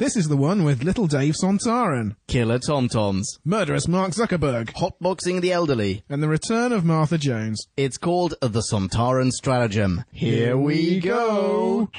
This is the one with little Dave Sontaran, Killer TomToms, murderous Mark Zuckerberg, hotboxing the elderly, and the return of Martha Jones. It's called the Sontaran Strategem. Here we go!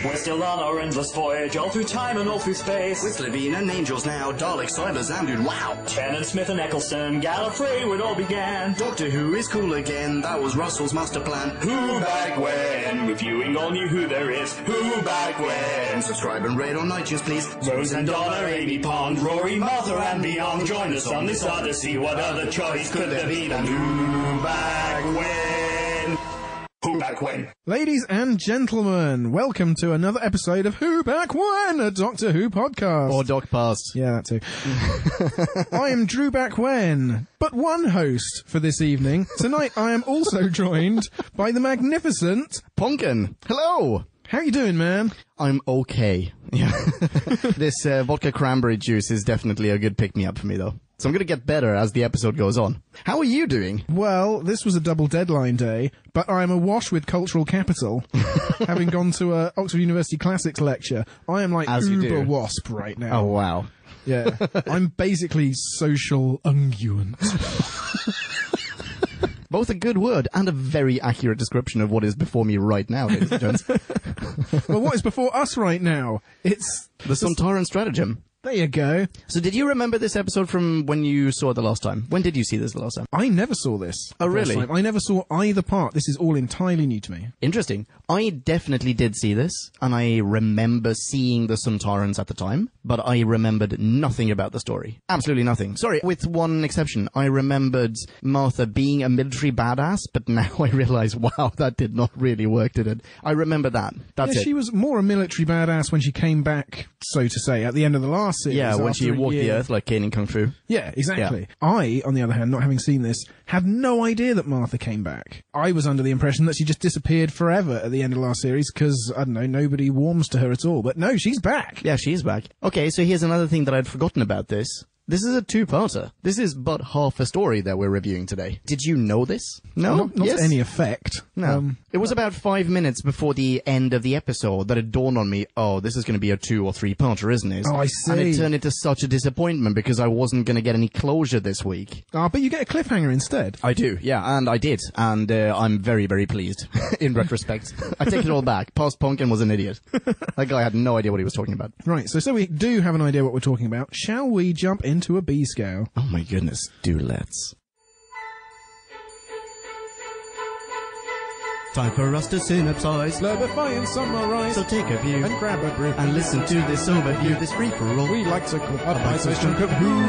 We're still on our endless voyage, all through time and all through space. With Levine and angels now, Daleks, Cybers, and dude, wow! Tennant, Smith and Eccleston, Gallifrey, where it all began. Doctor Who is cool again, that was Russell's master plan. Who back when? Reviewing all new Who there is. Who back when? Subscribe and rate on iTunes, please. Rose and Donna, Amy Pond, Rory, Martha and beyond. Join us on this odyssey, what other choice could there be than Who back when? Who back when? Ladies and gentlemen, welcome to another episode of Who Back When, a Doctor Who podcast. Or Doc Past. Yeah, that too. I am Drew Back When, but one host for this evening. Tonight I am also joined by the magnificent Pumpkin. Hello! How you doing, man? I'm okay. Yeah. This vodka cranberry juice is definitely a good pick-me-up for me, though. So I'm going to get better as the episode goes on. How are you doing? Well, this was a double deadline day, but I'm awash with cultural capital. Having gone to a Oxford University Classics lecture, I am like uber wasp right now. Oh, wow. Yeah. I'm basically social unguent. Both a good word and a very accurate description of what is before me right now, ladies and gents. Well, what is before us right now? It's the Sontaran Strategem. There you go. So did you remember this episode from when you saw it the last time? When did you see this the last time? I never saw this. Oh, really? I never saw either part. This is all entirely new to me. Interesting. I definitely did see this, and I remember seeing the Sontarans at the time, but I remembered nothing about the story. Absolutely nothing. Sorry, with one exception. I remembered Martha being a military badass, but now I realize, wow, that did not really work, did it? I remember that. That's it. She was more a military badass when she came back, so to say, at the end of the last series. Yeah, when she walked the earth like Kane in Kung Fu. Yeah, exactly. Yeah. I, on the other hand, not having seen this, had no idea that Martha came back. I was under the impression that she just disappeared forever at the end of the last series because, I don't know, nobody warms to her at all. But no, she's back. Yeah, she's back. Okay, so here's another thing that I'd forgotten about this. This is a two-parter. This is but half a story that we're reviewing today. Did you know this? No? Not yes? to any effect. No. It was about 5 minutes before the end of the episode that it dawned on me, oh, this is going to be a 2 or 3-parter, isn't it? Oh, I see. And it turned into such a disappointment because I wasn't going to get any closure this week. Oh, but you get a cliffhanger instead. I do, yeah, and I did. And I'm very, very pleased, in retrospect. I take it all back. Past Pumpkin was an idiot. That guy had no idea what he was talking about. Right, so we do have an idea what we're talking about. Shall we jump into a B-scale? Oh my goodness, do let's. Time for us to synopsize, clarify and summarize. So take a view and grab a brew and listen to this overview, this free-for-all we like to call a bite-sized chunk of Who.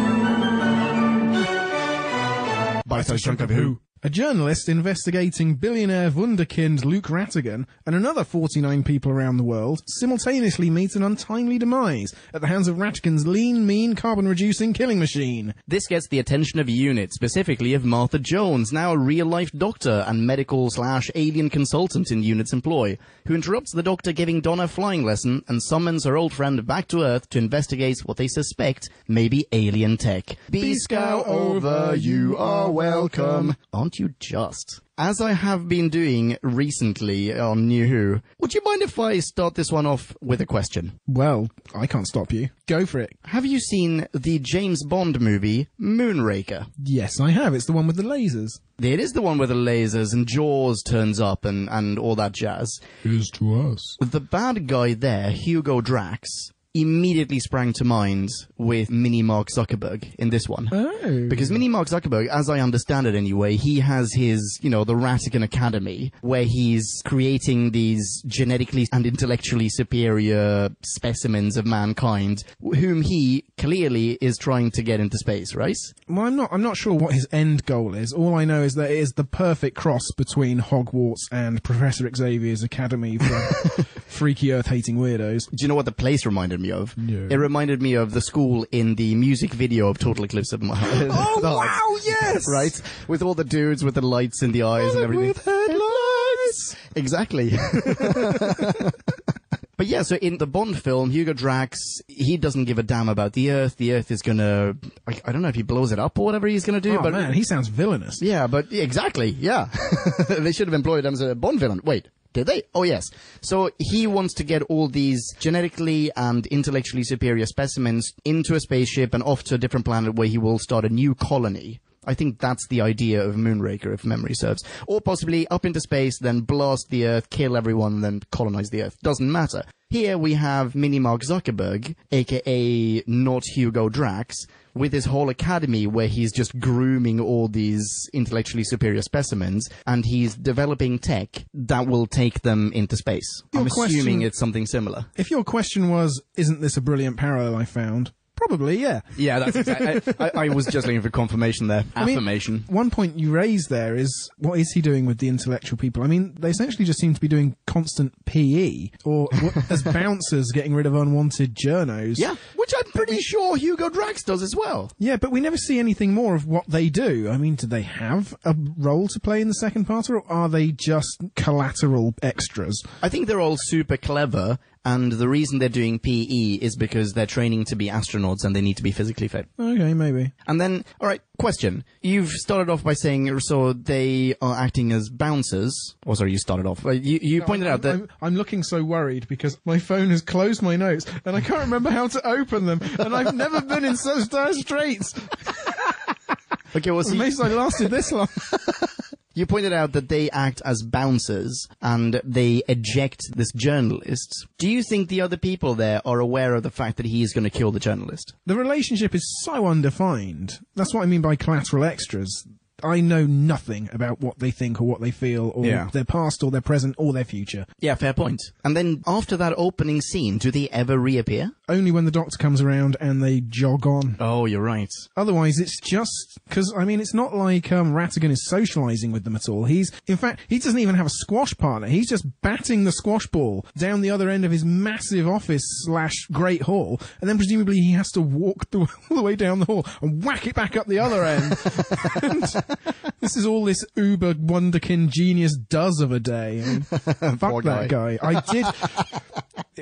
Bite-sized chunk of Who. A journalist investigating billionaire wunderkind Luke Rattigan and another 49 people around the world simultaneously meet an untimely demise at the hands of Rattigan's lean, mean, carbon-reducing killing machine. This gets the attention of UNIT, specifically of Martha Jones, now a real-life doctor and medical/alien consultant in UNIT's employ, who interrupts the doctor giving Donna a flying lesson and summons her old friend back to Earth to investigate what they suspect may be alien tech. B-scow over, you are welcome. Aren't you just? As I have been doing recently on New Who, would you mind if I start this one off with a question? Well, I can't stop you. Go for it. Have you seen the James Bond movie, Moonraker? Yes, I have. It's the one with the lasers. It is the one with the lasers and Jaws turns up and all that jazz. Is to us. The bad guy there, Hugo-Drax, immediately sprang to mind with Mini Mark Zuckerberg in this one. Oh. Because Mini Mark Zuckerberg, as I understand it anyway, he has his, the Rattigan Academy, where he's creating these genetically and intellectually superior specimens of mankind, whom he clearly is trying to get into space, right? Well, I'm not sure what his end goal is. All I know is that it is the perfect cross between Hogwarts and Professor Xavier's Academy for freaky Earth-hating weirdos. Do you know what the place reminded me of? No. It reminded me of the school in the music video of Total Eclipse of the Heart. Oh, wow, yes! Right? With all the dudes with the lights in the eyes and everything. With headlights! Exactly. But yeah, so in the Bond film, Hugo-Drax, he doesn't give a damn about the Earth. The Earth is gonna, I don't know if he blows it up or whatever he's gonna do. Oh, but man, he sounds villainous. Yeah, but exactly, yeah. They should have employed him as a Bond villain. Wait, Did they? Oh, yes. So he wants to get all these genetically and intellectually superior specimens into a spaceship and off to a different planet where he will start a new colony. I think that's the idea of Moonraker, if memory serves. Or possibly up into space, then blast the Earth, kill everyone, then colonize the Earth. Doesn't matter. Here we have Mini Mark Zuckerberg, aka not Hugo-Drax, with his whole academy where he's just grooming all these intellectually superior specimens, and he's developing tech that will take them into space. I'm assuming it's something similar. If your question was, isn't this a brilliant parallel I found? Probably, yeah. Yeah, that's exactly. I was just looking for confirmation there. Affirmation. One point you raised there is, what is he doing with the intellectual people? I mean, they essentially just seem to be doing constant PE, or as bouncers getting rid of unwanted journos. Yeah, which I'm pretty sure Hugo Drax does as well. Yeah, but we never see anything more of what they do. I mean, do they have a role to play in the second part, or are they just collateral extras? I think they're all super clever, and the reason they're doing PE is because they're training to be astronauts and they need to be physically fit. Okay, maybe. And then, alright, question. You've started off by saying, so they are acting as bouncers. Oh, sorry, you started off. You pointed out that... I'm looking so worried because my phone has closed my notes and I can't remember how to open them, and I've never been in such dire straits. Okay, well, so Amazed I lasted this long. You pointed out that they act as bouncers and they eject this journalist. Do you think the other people there are aware of the fact that he is going to kill the journalist? The relationship is so undefined. That's what I mean by collateral extras. I know nothing about what they think or what they feel, or their past or their present or their future. Yeah, fair point. And then after that opening scene, do they ever reappear? Only when the Doctor comes around and they jog on. Oh, you're right. Otherwise, it's just... Because, I mean, it's not like Rattigan is socialising with them at all. In fact, he doesn't even have a squash partner. He's just batting the squash ball down the other end of his massive office/great hall, and then presumably he has to walk all the way down the hall and whack it back up the other end. And this is all this uber wonderkin genius does of a day. I mean, fuck that guy. I did...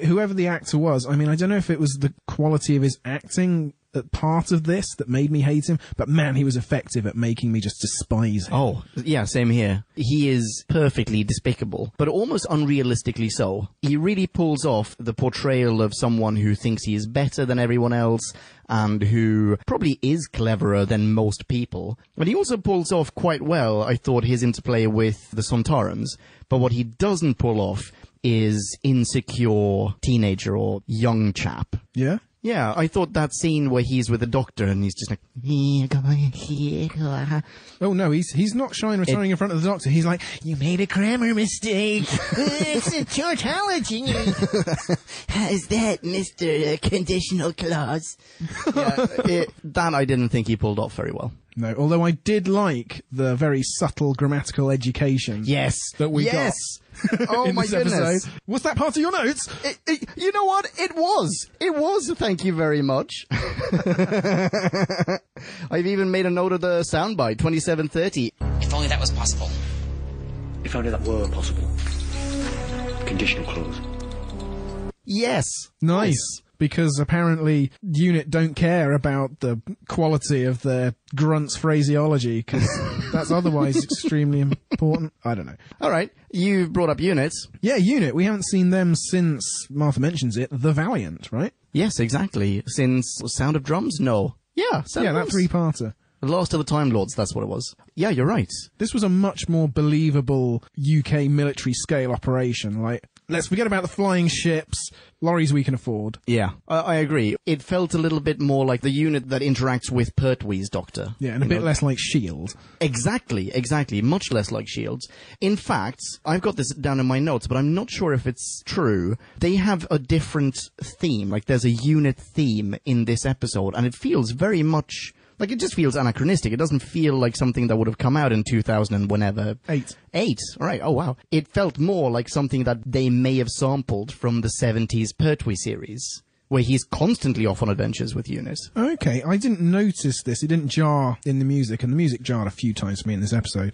Whoever the actor was, I mean, I don't know if it was the quality of his acting part of this that made me hate him, but man, he was effective at making me just despise him. Oh, yeah, same here. He is perfectly despicable, but almost unrealistically so. He really pulls off the portrayal of someone who thinks he is better than everyone else and who probably is cleverer than most people. But he also pulls off quite well, I thought, his interplay with the Sontarans. But what he doesn't pull off is insecure teenager or young chap. Yeah? Yeah, I thought that scene where he's with the Doctor and he's just like, oh no, he's not shy and retiring in front of the Doctor. He's like, you made a grammar mistake. It's a tautology. How's that, Mr. Conditional Clause? Yeah, that I didn't think he pulled off very well. No, although I did like the very subtle grammatical education. Yes. That we got. Oh my goodness. Episode. Was that part of your notes? You know what? It was. It was. Thank you very much. I've even made a note of the soundbite, 2730. If only that was possible. If only that were possible. Conditional clause. Yes. Nice. Because apparently UNIT don't care about the quality of their grunts' phraseology, because that's otherwise extremely important. I don't know. All right. You brought up units. Yeah, UNIT. We haven't seen them since, Martha mentions it, The Valiant, right? Yes, exactly. Since Sound of Drums? No. Yeah, Sound of Drums. That three-parter. The Last of the Time Lords, that's what it was. Yeah, you're right. This was a much more believable UK military-scale operation. Like, let's forget about the flying ships, lorries we can afford. Yeah, I agree. It felt a little bit more like the unit that interacts with Pertwee's Doctor. Yeah, and a bit less like S.H.I.E.L.D. Exactly. Much less like S.H.I.E.L.D. In fact, I've got this down in my notes, but I'm not sure if it's true. They have a different theme. Like, there's a unit theme in this episode, and it feels very much... Like, it just feels anachronistic. It doesn't feel like something that would have come out in 2000 and whenever. 8. All right. Oh, wow. It felt more like something that they may have sampled from the 70s Pertwee series, where he's constantly off on adventures with UNIT. Okay, I didn't notice this. It didn't jar in the music, and the music jarred a few times for me in this episode.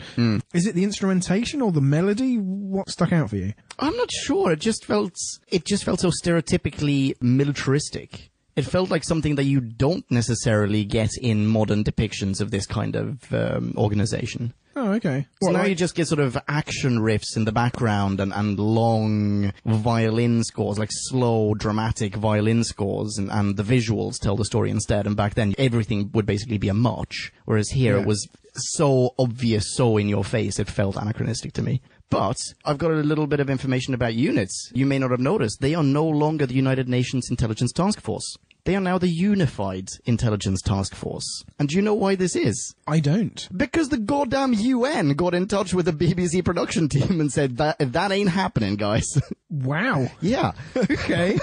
Is it the instrumentation or the melody? What stuck out for you? I'm not sure. It just felt so stereotypically militaristic. It felt like something that you don't necessarily get in modern depictions of this kind of organization. Oh, Oh, okay. So What, now like- you just get sort of action riffs in the background and long violin scores, like slow, dramatic violin scores, and the visuals tell the story instead. And back then, everything would basically be a march, whereas here Yeah. it was so obvious, so in your face, it felt anachronistic to me. But I've got a little bit of information about units. You may not have noticed. They are no longer the United Nations Intelligence Task Force. They are now the Unified Intelligence Task Force. And do you know why this is? I don't. Because the goddamn UN got in touch with the BBC production team and said that ain't happening, guys. Wow. Yeah. Okay.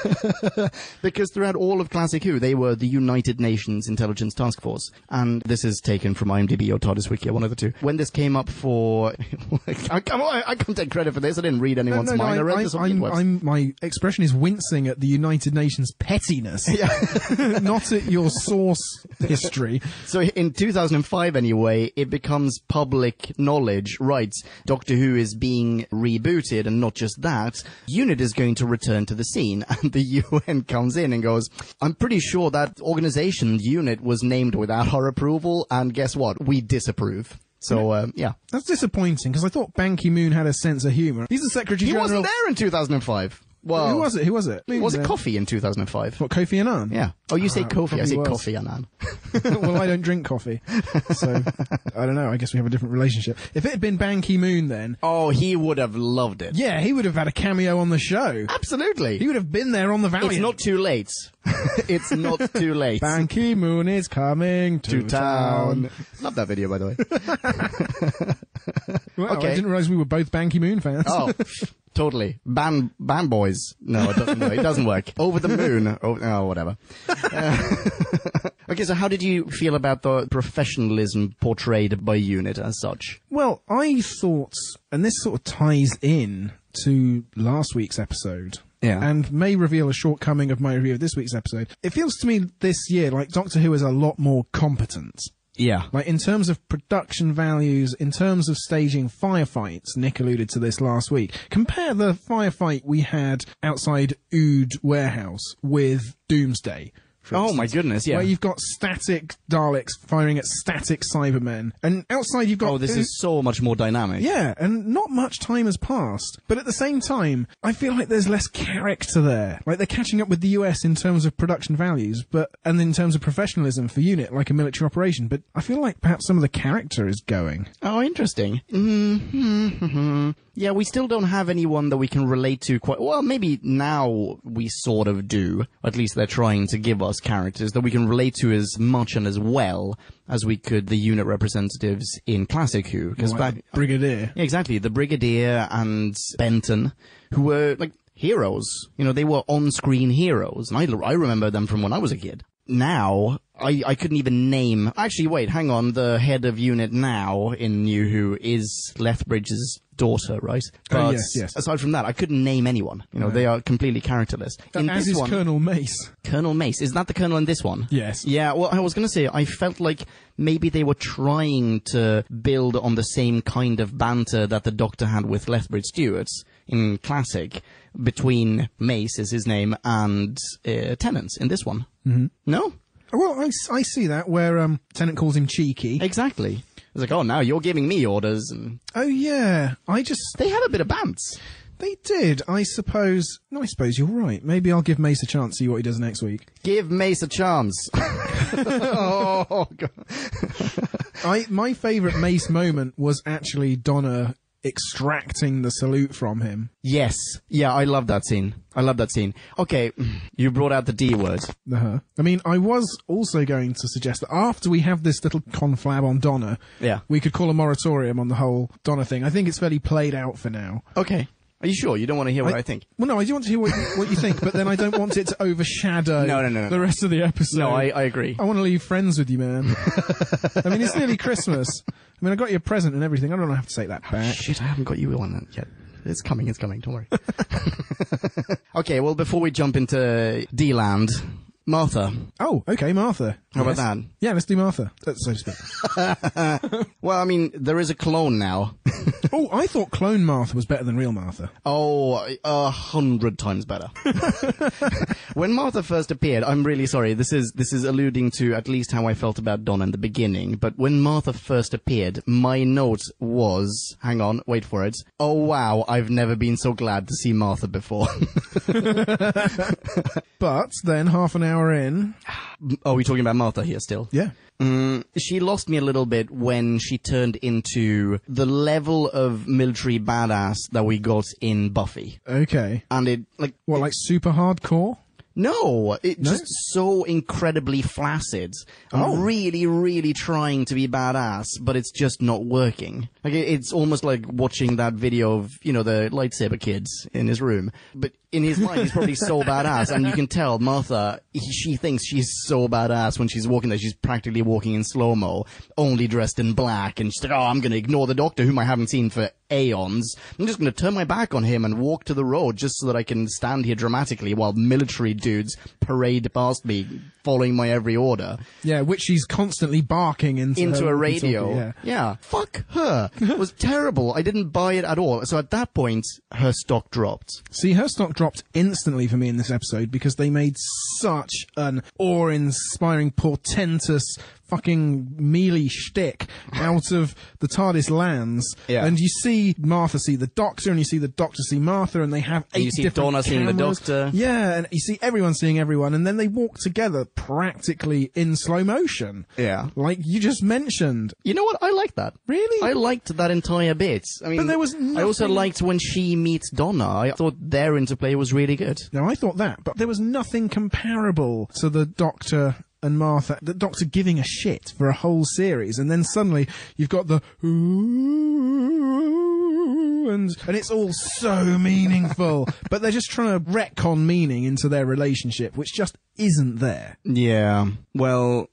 Because throughout all of Classic Who, they were the United Nations Intelligence Task Force. And this is taken from IMDb or TARDIS Wiki, one of the two. When this came up for... I can't take credit for this. I didn't read anyone's mind. I read this on the website. My expression is wincing at the United Nations pettiness. Yeah. Not at your source history. So in 2005 anyway, it becomes public knowledge, right? Doctor Who is being rebooted, and not just that, UNIT is going to return to the scene, and the UN comes in and goes, I'm pretty sure that organization, UNIT, was named without our approval, and guess what? We disapprove. So, yeah. That's disappointing, because I thought Ban Ki-moon had a sense of humour. He's the Secretary He General. wasn't there in 2005. Well, Who was it? Who was it? Was it Coffee in 2005? What, Kofi Annan? Yeah. Oh, you say Kofi. I probably say was. Coffee Annan. Well, I don't drink coffee. So, I don't know. I guess we have a different relationship. If it had been Ban Ki-moon then... Oh, he would have loved it. Yeah, he would have had a cameo on the show. Absolutely. He would have been there on the Valiant. It's not too late. It's not too late. Ban Ki-moon is coming to town. Love that video, by the way. Well, Okay. I didn't realise we were both Ban Ki-moon fans. Oh, totally. Ban boys. No, it doesn't work. It doesn't work. Over the moon. Oh, whatever. Okay, so how did you feel about the professionalism portrayed by UNIT as such? Well, I thought, and this sort of ties in to last week's episode, Yeah. and may reveal a shortcoming of my review of this week's episode. It feels to me this year like Doctor Who is a lot more competent. Yeah. Like, in terms of production values, in terms of staging firefights, Nick alluded to this last week. Compare the firefight we had outside Ood Warehouse with Doomsday. for Oh instance, my goodness, yeah. Where you've got static Daleks firing at static Cybermen. And outside you've got... Oh, this is so much more dynamic. Yeah, and not much time has passed. But at the same time, I feel like there's less character there. Like, they're catching up with the US in terms of production values, and in terms of professionalism for UNIT, like a military operation. But I feel like perhaps some of the character is going. Oh, interesting. Yeah, we still don't have anyone that we can relate to quite... Well, maybe now we sort of do. At least they're trying to give us characters that we can relate to as much and as well as we could the unit representatives in Classic Who. Because Like the Brigadier. Yeah, exactly. The Brigadier and Benton, who were, like, heroes. You know, they were on-screen heroes. And I remember them from when I was a kid. Now, I couldn't even name... Actually, wait, hang on. The head of unit now in New Who is Lethbridge's daughter, right? But yes. aside from that, I couldn't name anyone. You know, they are completely characterless. In As this is one, Colonel Mace. Colonel Mace. Is that the Colonel in this one? Yes. Yeah, well, I was going to say, I felt like maybe they were trying to build on the same kind of banter that the Doctor had with Lethbridge Stewart in Classic, between Mace, is his name, and Tennant in this one. Mm-hmm. No? Well, I see that, where Tennant calls him cheeky. Exactly. It's like, oh, now you're giving me orders. And Oh, yeah. they have a bit of bants. They did, I suppose. No, I suppose you're right. Maybe I'll give Mace a chance, see what he does next week. Give Mace a chance. Oh, God. My favourite Mace moment was actually Donna extracting the salute from him. Yes. Yeah, I love that scene. Okay, you brought out the D word. I mean, I was also going to suggest that after we have this little conflab on Donna, Yeah. we could call a moratorium on the whole Donna thing. I think it's fairly played out for now. Okay. Are you sure? You don't want to hear what I think? Well, no, I do want to hear what you think, but then I don't want it to overshadow No. the rest of the episode. No, I agree. I want to leave friends with you, man. I mean, it's nearly Christmas. I mean, I got you a present and everything. I don't have to take that back. Shit, I haven't got you on yet. It's coming, don't worry. Okay, well, before we jump into D-Land, Martha. Oh, okay, Martha. How about that? Yeah, let's do Martha, so to speak. Well, I mean, there is a clone now. Oh, I thought clone Martha was better than real Martha. Oh, 100 times better. When Martha first appeared, I'm really sorry, this is alluding to at least how I felt about Donna in the beginning, but when Martha first appeared, my note was, hang on, wait for it, oh wow, I've never been so glad to see Martha before. But then, half an hour in... Are we talking about Martha here still? Yeah. She lost me a little bit when she turned into the level of military badass that we got in Buffy. Okay. And it, like... What, like super hardcore? No, just so incredibly flaccid. I'm really, really trying to be badass, but it's just not working. Like, it's almost like watching that video of, you know, the lightsaber kids in his room. But in his mind, he's probably so badass, and you can tell Martha, she thinks she's so badass when she's walking there. She's practically walking in slow-mo, only dressed in black, and she's like, oh, I'm gonna ignore the Doctor, whom I haven't seen for aeons. I'm just gonna turn my back on him and walk to the road just so that I can stand here dramatically while military dudes parade past me, following my every order. Yeah, which she's constantly barking into a radio. Yeah. Fuck her. It was terrible. I didn't buy it at all. So at that point, her stock dropped. See, her stock dropped instantly for me in this episode because they made such an awe-inspiring, portentous, fucking mealy shtick out of the TARDIS lands. Yeah. And you see Martha see the Doctor, and you see the Doctor see Martha, and they have 8 you see different Donna seeing the cameras. Doctor. Yeah, and you see everyone seeing everyone, and then they walk together practically in slow motion. Yeah. Like you just mentioned. You know what? I liked that. Really? I liked that entire bit. I mean, But there was I also nothing- liked when she meets Donna. I thought their interplay was really good. Now, I thought that, but there was nothing comparable to the Doctor and Martha, the Doctor giving a shit for a whole series, and then suddenly you've got the ooh, and it's all so meaningful, but they're just trying to retcon meaning into their relationship, which just isn't there. Yeah. Well,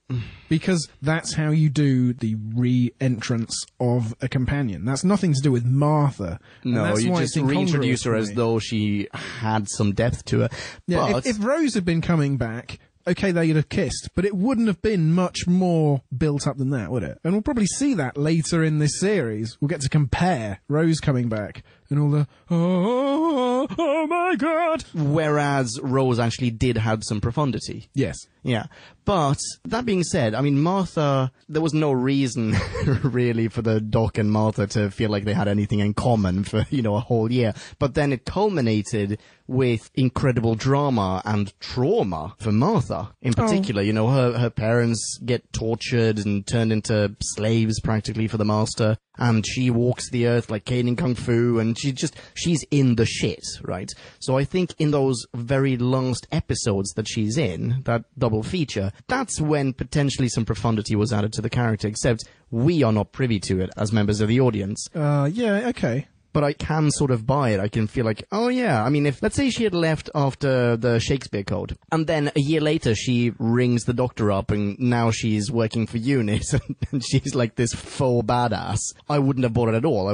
Because that's how you do the re-entrance of a companion. That's nothing to do with Martha. And no, that's you why just it's incongruous reintroduce her for as me. though she had some depth to her. Yeah, But if Rose had been coming back, okay, they'd have kissed, but it wouldn't have been much more built up than that, would it? And we'll probably see that later in this series. We'll get to compare Rose coming back and all the, oh my God. whereas Rose actually did have some profundity. Yes. Yeah. But, that being said, I mean, Martha, there was no reason, really, for the Doc and Martha to feel like they had anything in common for, you know, a whole year. But then it culminated with incredible drama and trauma for Martha, in particular. You know, her parents get tortured and turned into slaves, practically, for the Master. And she walks the earth like Kane in Kung Fu, and she's in the shit, right? So I think in those very last episodes that she's in, that double feature, that's when potentially some profundity was added to the character, except we are not privy to it as members of the audience. Yeah, okay. But I can sort of buy it. I can feel like, oh yeah, I mean, if, let's say she had left after the Shakespeare Code, and then a year later she rings the Doctor up, and now she's working for UNIT, and she's like this faux badass, I wouldn't have bought it at all. I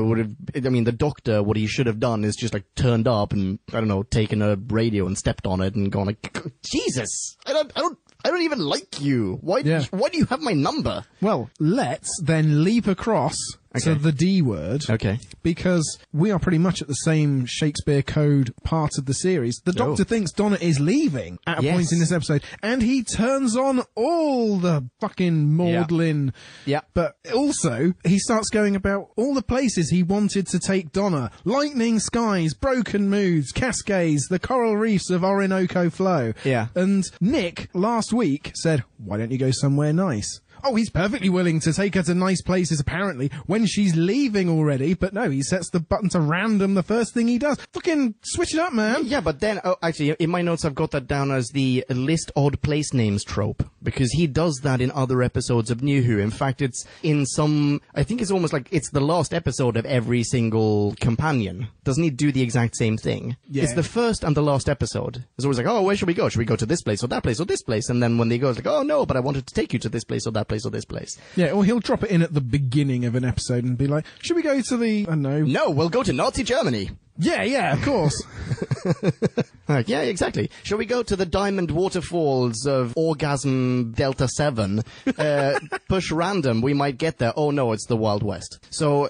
mean, the Doctor, what he should have done is just like turned up and, I don't know, taken a radio and stepped on it and gone like, Jesus, I don't even like you. Why do you have my number? Well, let's then leap across to the D word. Okay. Because we are pretty much at the same Shakespeare Code part of the series. The Doctor thinks Donna is leaving at a point in this episode, and he turns on all the fucking maudlin. Yeah. But also, he starts going about all the places he wanted to take Donna. Lightning skies, broken moods, cascades, the coral reefs of Orinoco Flow. Yeah. And Nick, last week, said, why don't you go somewhere nice? Oh, he's perfectly willing to take her to nice places, apparently, when she's leaving already. But no, he sets the button to random the first thing he does. Fucking switch it up, man. Yeah, but then, actually, in my notes I've got that down as the list odd place names trope, because he does that in other episodes of New Who. In fact, it's in some, I think it's almost like it's the last episode of every single companion. Doesn't he do the exact same thing? Yeah. It's the first and the last episode. It's always like, oh, where should we go? Should we go to this place or that place or this place? And then when they go, it's like, oh no, but I wanted to take you to this place or that place or this place. Yeah, or he'll drop it in at the beginning of an episode and be like, should we go to the, I don't know. No, we'll go to Nazi Germany. Yeah, of course. Like, yeah, exactly. Shall we go to the diamond waterfalls of Orgasm Delta 7? Push random, we might get there. Oh no, it's the Wild West. So,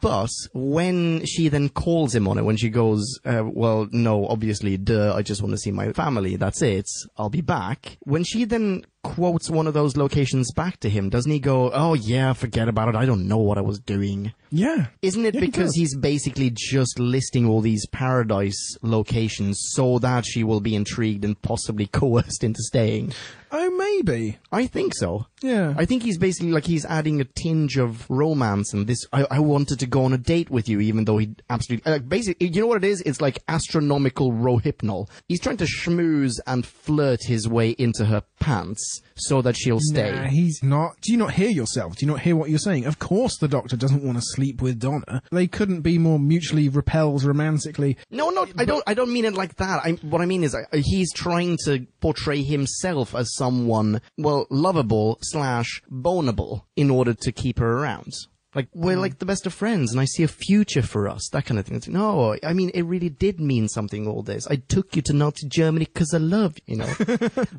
but when she then calls him on it, when she goes, well, no, obviously, I just want to see my family, that's it, I'll be back. When she then quotes one of those locations back to him, doesn't he go, oh yeah, forget about it, I don't know what I was doing? Yeah. Isn't it because he's basically just listing all these paradise locations so that she will be intrigued and possibly coerced into staying? Oh, maybe. I think so. Yeah. I think he's basically like he's adding a tinge of romance and this, I wanted to go on a date with you even though he absolutely, basically, you know what it is? It's like astronomical rohypnol. He's trying to schmooze and flirt his way into her pants so that she'll stay. Nah, he's not. Do you not hear yourself? Do you not hear what you're saying? Of course the Doctor doesn't want to sleep with Donna. They couldn't be more mutually repelled romantically. No, I don't mean it like that. What I mean is he's trying to portray himself as someone, well, lovable / boneable in order to keep her around. Like, we're like the best of friends and I see a future for us, that kind of thing. No, I mean, it really did mean something, all this. I took you to Nazi Germany because I love you, know.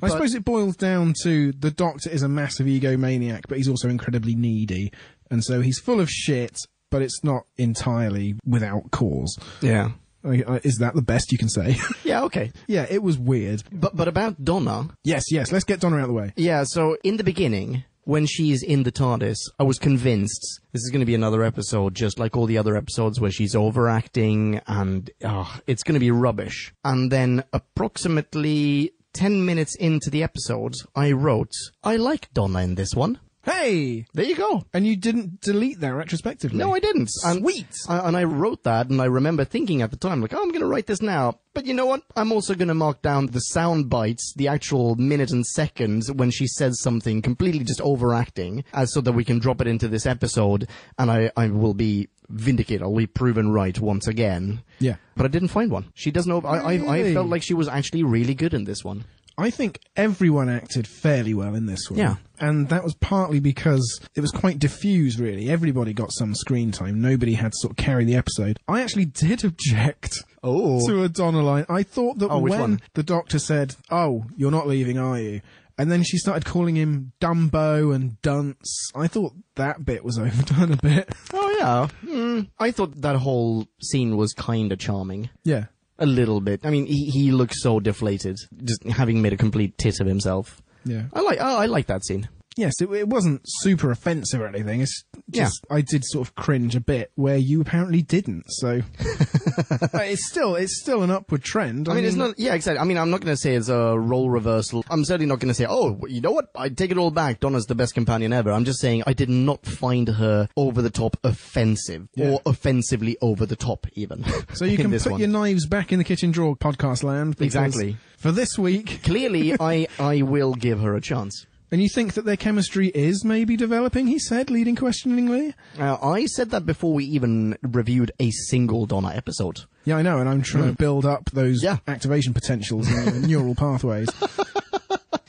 I suppose it boils down to the Doctor is a massive egomaniac, but he's also incredibly needy. And so he's full of shit, but it's not entirely without cause. Yeah. Is that the best you can say? Yeah, okay. Yeah, it was weird. But about Donna... Yes, let's get Donna out of the way. Yeah, so in the beginning, when she's in the TARDIS, I was convinced this is going to be another episode just like all the other episodes where she's overacting and it's going to be rubbish. And then approximately 10 minutes into the episode, I wrote, I like Donna in this one. Hey! There you go. And you didn't delete that retrospectively? No, I didn't. Sweet! And I wrote that, and I remember thinking at the time, like, I'm going to write this now. But you know what? I'm also going to mark down the sound bites, the actual minute and seconds when she says something completely just overacting, so that we can drop it into this episode, and I will be vindicated. I'll be proven right once again. Yeah. But I didn't find one. She doesn't know. Really? I felt like she was actually really good in this one. I think everyone acted fairly well in this one. Yeah. And that was partly because it was quite diffused, really. Everybody got some screen time. Nobody had to sort of carry the episode. I actually did object to a Donna line. I thought that when the Doctor said, oh, you're not leaving, are you? And then she started calling him Dumbo and Dunce. I thought that bit was overdone a bit. Oh, yeah. I thought that whole scene was kind of charming. Yeah. A little bit. I mean, he looks so deflated, just having made a complete tit of himself. Yeah. I like that scene. Yes, it wasn't super offensive or anything. It's just, I did sort of cringe a bit where you apparently didn't. So it's still an upward trend. I mean, it's not. Yeah, exactly. I mean, I'm not going to say it's a role reversal. I'm certainly not going to say, oh, you know what? I take it all back. Donna's the best companion ever. I'm just saying I did not find her over the top offensive or offensively over the top even. So you can put your knives back in the kitchen drawer, podcast land. Exactly. For this week, clearly, I will give her a chance. And you think that their chemistry is maybe developing, he said, leading questioningly? I said that before we even reviewed a single Donna episode. Yeah, I know, and I'm trying to build up those activation potentials in the neural pathways.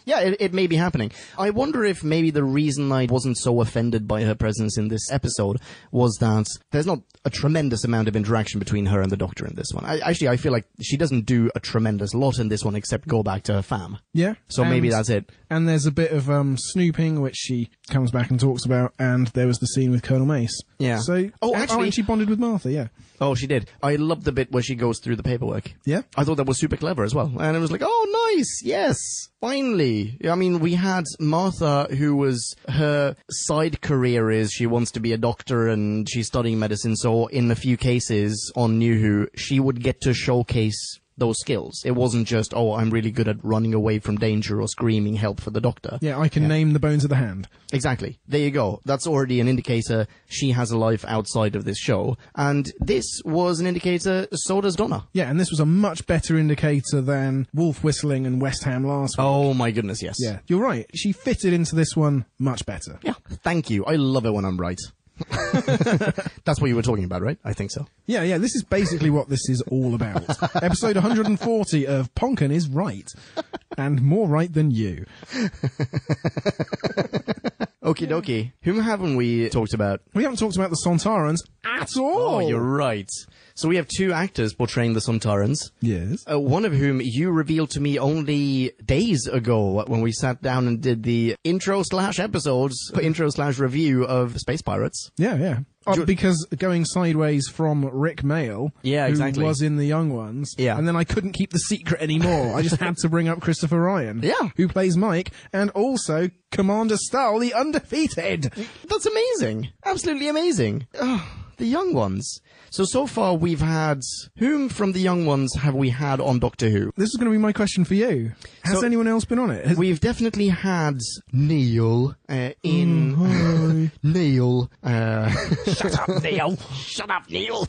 Yeah, it may be happening. I wonder if maybe the reason I wasn't so offended by her presence in this episode was that there's not a tremendous amount of interaction between her and the Doctor in this one. I feel like she doesn't do a tremendous lot in this one except go back to her fam. Yeah. So maybe that's it. And there's a bit of snooping, which she comes back and talks about, and there was the scene with Colonel Mace. Yeah. So, and she bonded with Martha, yeah. Oh, she did. I loved the bit where she goes through the paperwork. Yeah. I thought that was super clever as well. And it was like, oh, nice, yes, finally. I mean, we had Martha, who was, her side career is she wants to be a doctor and she's studying medicine, so in a few cases on New Who, she would get to showcase those skills. It wasn't just, oh, I'm really good at running away from danger or screaming help for the Doctor. Yeah, I can name the bones of the hand. Exactly. There you go. That's already an indicator she has a life outside of this show. And this was an indicator, so does Donna. Yeah, and this was a much better indicator than Wolf Whistling and West Ham last week. Oh my goodness, yes. Yeah, you're right. She fitted into this one much better. Yeah, thank you. I love it when I'm right. That's what you were talking about, right? I think so. Yeah, this is basically what this is all about. Episode 140 of Ponkin is right. And more right than you. Okie dokie. Whom haven't we talked about? We haven't talked about the Sontarans at all. Oh, you're right. So we have two actors portraying the Sontarans. Yes. One of whom you revealed to me only days ago when we sat down and did the intro/review of Space Pirates. Yeah. Because going sideways from Rick Mayall, who was in The Young Ones, and then I couldn't keep the secret anymore. I just had to bring up Christopher Ryan, who plays Mike, and also Commander Stahl, the Undefeated. That's amazing. Absolutely amazing. The Young Ones. So far we've had... Whom from the Young Ones have we had on Doctor Who? This is going to be my question for you. Has anyone else been on it? We've definitely had Neil in... Neil. Shut up, Neil. Shut up, Neil.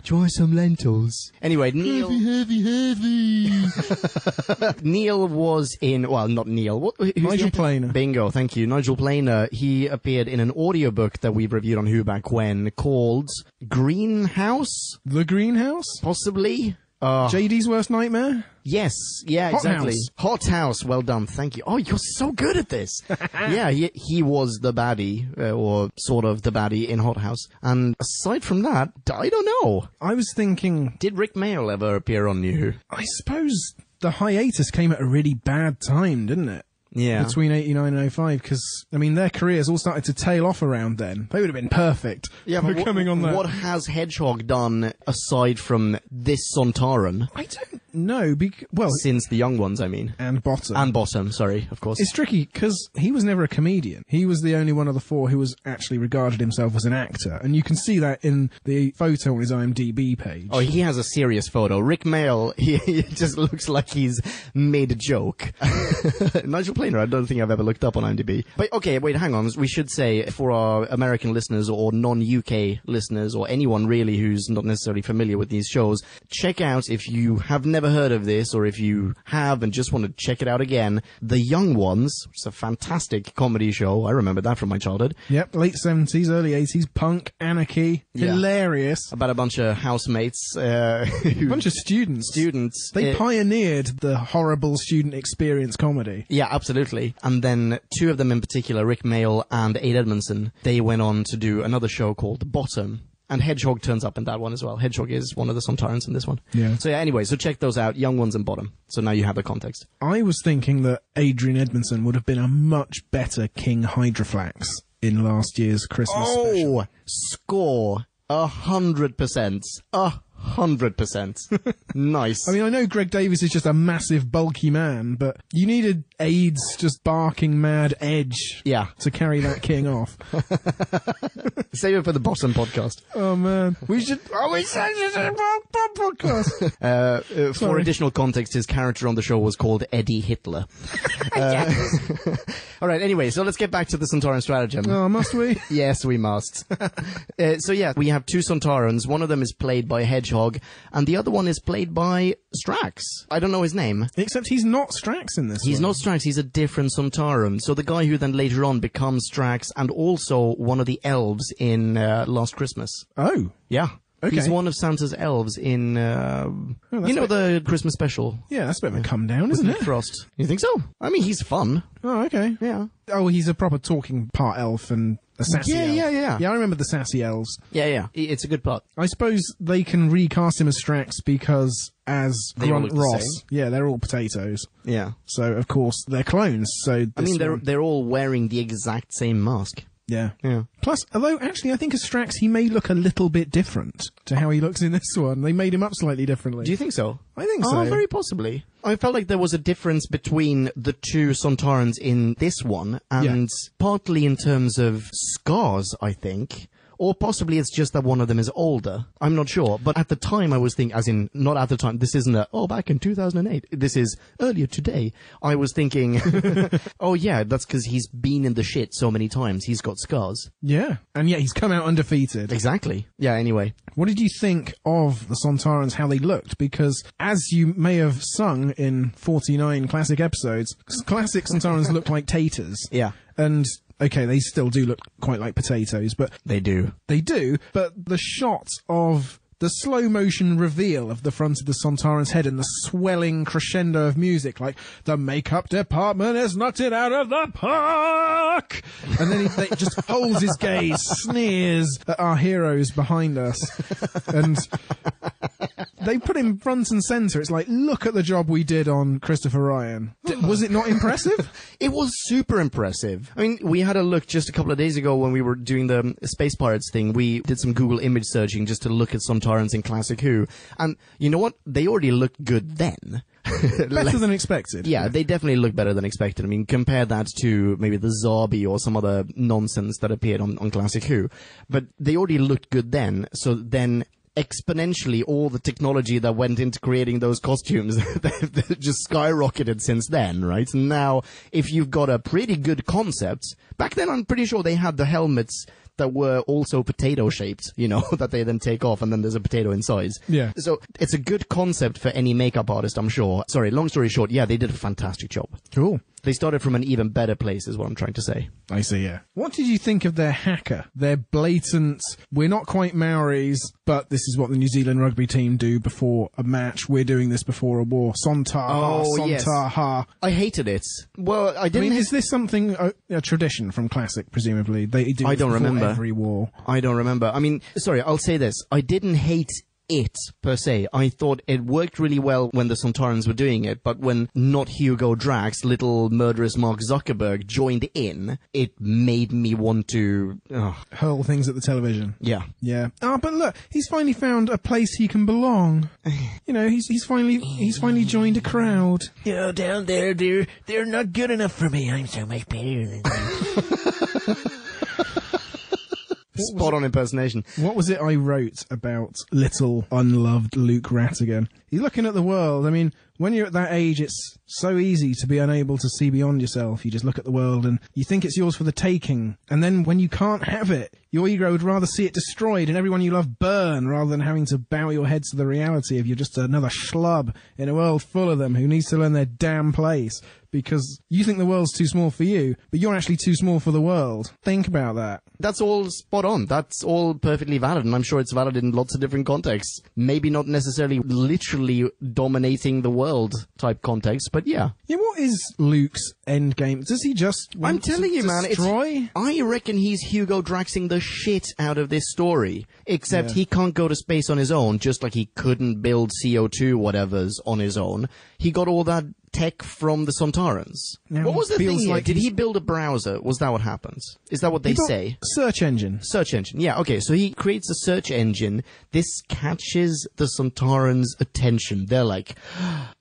Try some lentils. Anyway, Neil... Heavy. Neil was in... Well, not Neil. Nigel Planer. Bingo, thank you. Nigel Planer. He appeared in an audiobook that we reviewed on Who back when called Greenhouse? The Greenhouse? Possibly. JD's Worst Nightmare? Yes, yeah, Hot exactly. House. Hot House, well done, thank you. Oh, you're so good at this. Yeah, he was the baddie, or sort of the baddie in Hot House. And aside from that, I don't know. I was thinking... Did Rick Mayall ever appear on New Who? I suppose the hiatus came at a really bad time, didn't it? Yeah. Between 89 and 05, because, I mean, their careers all started to tail off around then. They would have been perfect for coming on that. What has Hedgehog done aside from this Sontaran? I don't know, since the Young Ones, I mean. And Bottom. And Bottom, sorry, of course. It's tricky, because he was never a comedian. He was the only one of the four who was actually regarded himself as an actor, and you can see that in the photo on his IMDb page. Oh, he has a serious photo. Rick Mayall, he just looks like he's made a joke. Nigel Planer, I don't think I've ever looked up on IMDb. But okay, wait, hang on. We should say for our American listeners or non-UK listeners or anyone really who's not necessarily familiar with these shows, check out, if you have never heard of this or if you have and just want to check it out again, The Young Ones, which is a fantastic comedy show. I remember that from my childhood. Yep, late 70s, early 80s, punk, anarchy, hilarious. About a bunch of housemates. A bunch of students. They pioneered the horrible student experience comedy. Yeah, absolutely. And then two of them in particular, Rick Mayall and Ade Edmondson, they went on to do another show called The Bottom. And Hedgehog turns up in that one as well. Hedgehog is one of the Sontarans in this one. Yeah. So yeah, anyway, so check those out, Young Ones and Bottom. So now you have the context. I was thinking that Adrian Edmondson would have been a much better King Hydroflax in last year's Christmas special. Oh, score 100%. 100%. Nice. I mean, I know Greg Davies is just a massive, bulky man, but you needed Ade's just barking mad edge to carry that king off. Save it for the Bottom podcast. Oh, man. We should... Oh, we said it in the podcast! For additional context, his character on the show was called Eddie Hitler. All right, anyway, so let's get back to the Sontaran Stratagem. Oh, must we? Yes, we must. So yeah, we have two Sontarans. One of them is played by Hedgehog, and the other one is played by Strax. I don't know his name. Except he's not Strax in this He's one. not Strax, he's a different Sontaran. So the guy who then later on becomes Strax, and also one of the elves in Last Christmas. Oh. Yeah. Okay. He's one of Santa's elves in, the Christmas special. Yeah, that's a bit of a come down, isn't it? Frost. You think so? I mean, he's fun. Oh, okay. Yeah. Oh, he's a proper talking part elf and a sassy elf. Yeah. Yeah, I remember the sassy elves. Yeah. It's a good part. I suppose they can recast him as Strax because as They all Grunt look the Ross, same. they're all potatoes. Yeah. So, of course, they're clones. So I mean, they're all wearing the exact same mask. Yeah. Yeah. Plus, although actually I think as Strax he may look a little bit different to how he looks in this one. They made him up slightly differently. Do you think so? I think so. Oh, very possibly. I felt like there was a difference between the two Sontarans in this one, and partly in terms of scars, I think. Or possibly it's just that one of them is older. I'm not sure. But at the time I was thinking, as in, not at the time, this isn't back in 2008. This is earlier today. I was thinking, oh yeah, that's because he's been in the shit so many times. He's got scars. Yeah. And yet he's come out undefeated. Exactly. Yeah, anyway. What did you think of the Sontarans, how they looked? Because as you may have sung in 49 classic episodes, classic Sontarans look like taters. Yeah. And... okay, they still do look quite like potatoes, but... They do. They do, but the shot of the slow motion reveal of the front of the Sontaran's head and the swelling crescendo of music, like, the makeup department has knocked it out of the park! And then he just holds his gaze, sneers at our heroes behind us. And they put him front and centre. It's like, look at the job we did on Christopher Ryan. Was it not impressive? It was super impressive. I mean, we had a look just a couple of days ago when we were doing the Space Pirates thing. We did some Google image searching just to look at Sontarans in Classic Who. And you know what? They already looked good then. Better than expected. Yeah, they definitely look better than expected. I mean, compare that to maybe the Zarbi or some other nonsense that appeared on Classic Who. But they already looked good then, so then exponentially all the technology that went into creating those costumes they've just skyrocketed since then, right? Now, if you've got a pretty good concept, back then I'm pretty sure they had the helmets that were also potato-shaped, you know, that they then take off and then there's a potato inside. Yeah. So it's a good concept for any makeup artist, I'm sure. Sorry, long story short, yeah, they did a fantastic job. Cool. They started from an even better place, is what I'm trying to say. I see, yeah. What did you think of their hacker? Their blatant, we're not quite Maoris, but this is what the New Zealand rugby team do before a match. We're doing this before a war. Sontar. I hated it. Well, I didn't... I mean, is this something, a tradition from Classic, presumably? They do I this don't before remember. every war. I don't remember. I mean, sorry, I'll say this. I didn't hate it per se. I thought it worked really well when the Sontarans were doing it, but when not Hugo-Drax, little murderous Mark Zuckerberg joined in, it made me want to hurl things at the television. Yeah. Yeah. But look, he's finally found a place he can belong. You know, he's finally joined a crowd. Oh, down there, they're not good enough for me. I'm so much better than them. Spot on impersonation. What was it I wrote about little unloved Luke Rattigan? He's looking at the world. I mean, when you're at that age, it's so easy to be unable to see beyond yourself. You just look at the world and you think it's yours for the taking. And then when you can't have it, your ego would rather see it destroyed and everyone you love burn rather than having to bow your head to the reality of you're just another schlub in a world full of them who needs to learn their damn place because you think the world's too small for you, but you're actually too small for the world. Think about that. That's all spot on. That's all perfectly valid, and I'm sure it's valid in lots of different contexts. Maybe not necessarily literally dominating the world type context, but yeah. Yeah, what is Luke's end game? Does he just want I'm telling you, man, destroy? I reckon he's Hugo-Draxing the shit out of this story. Except he can't go to space on his own, just like he couldn't build CO2 whatevers on his own. He got all that tech from the Sontarans. Now what was the thing here? like Did he build a browser? Was that what happens? Is that what they say? Search engine. Search engine. Yeah, okay. So he creates a search engine. This catches the Sontarans' attention. They're like,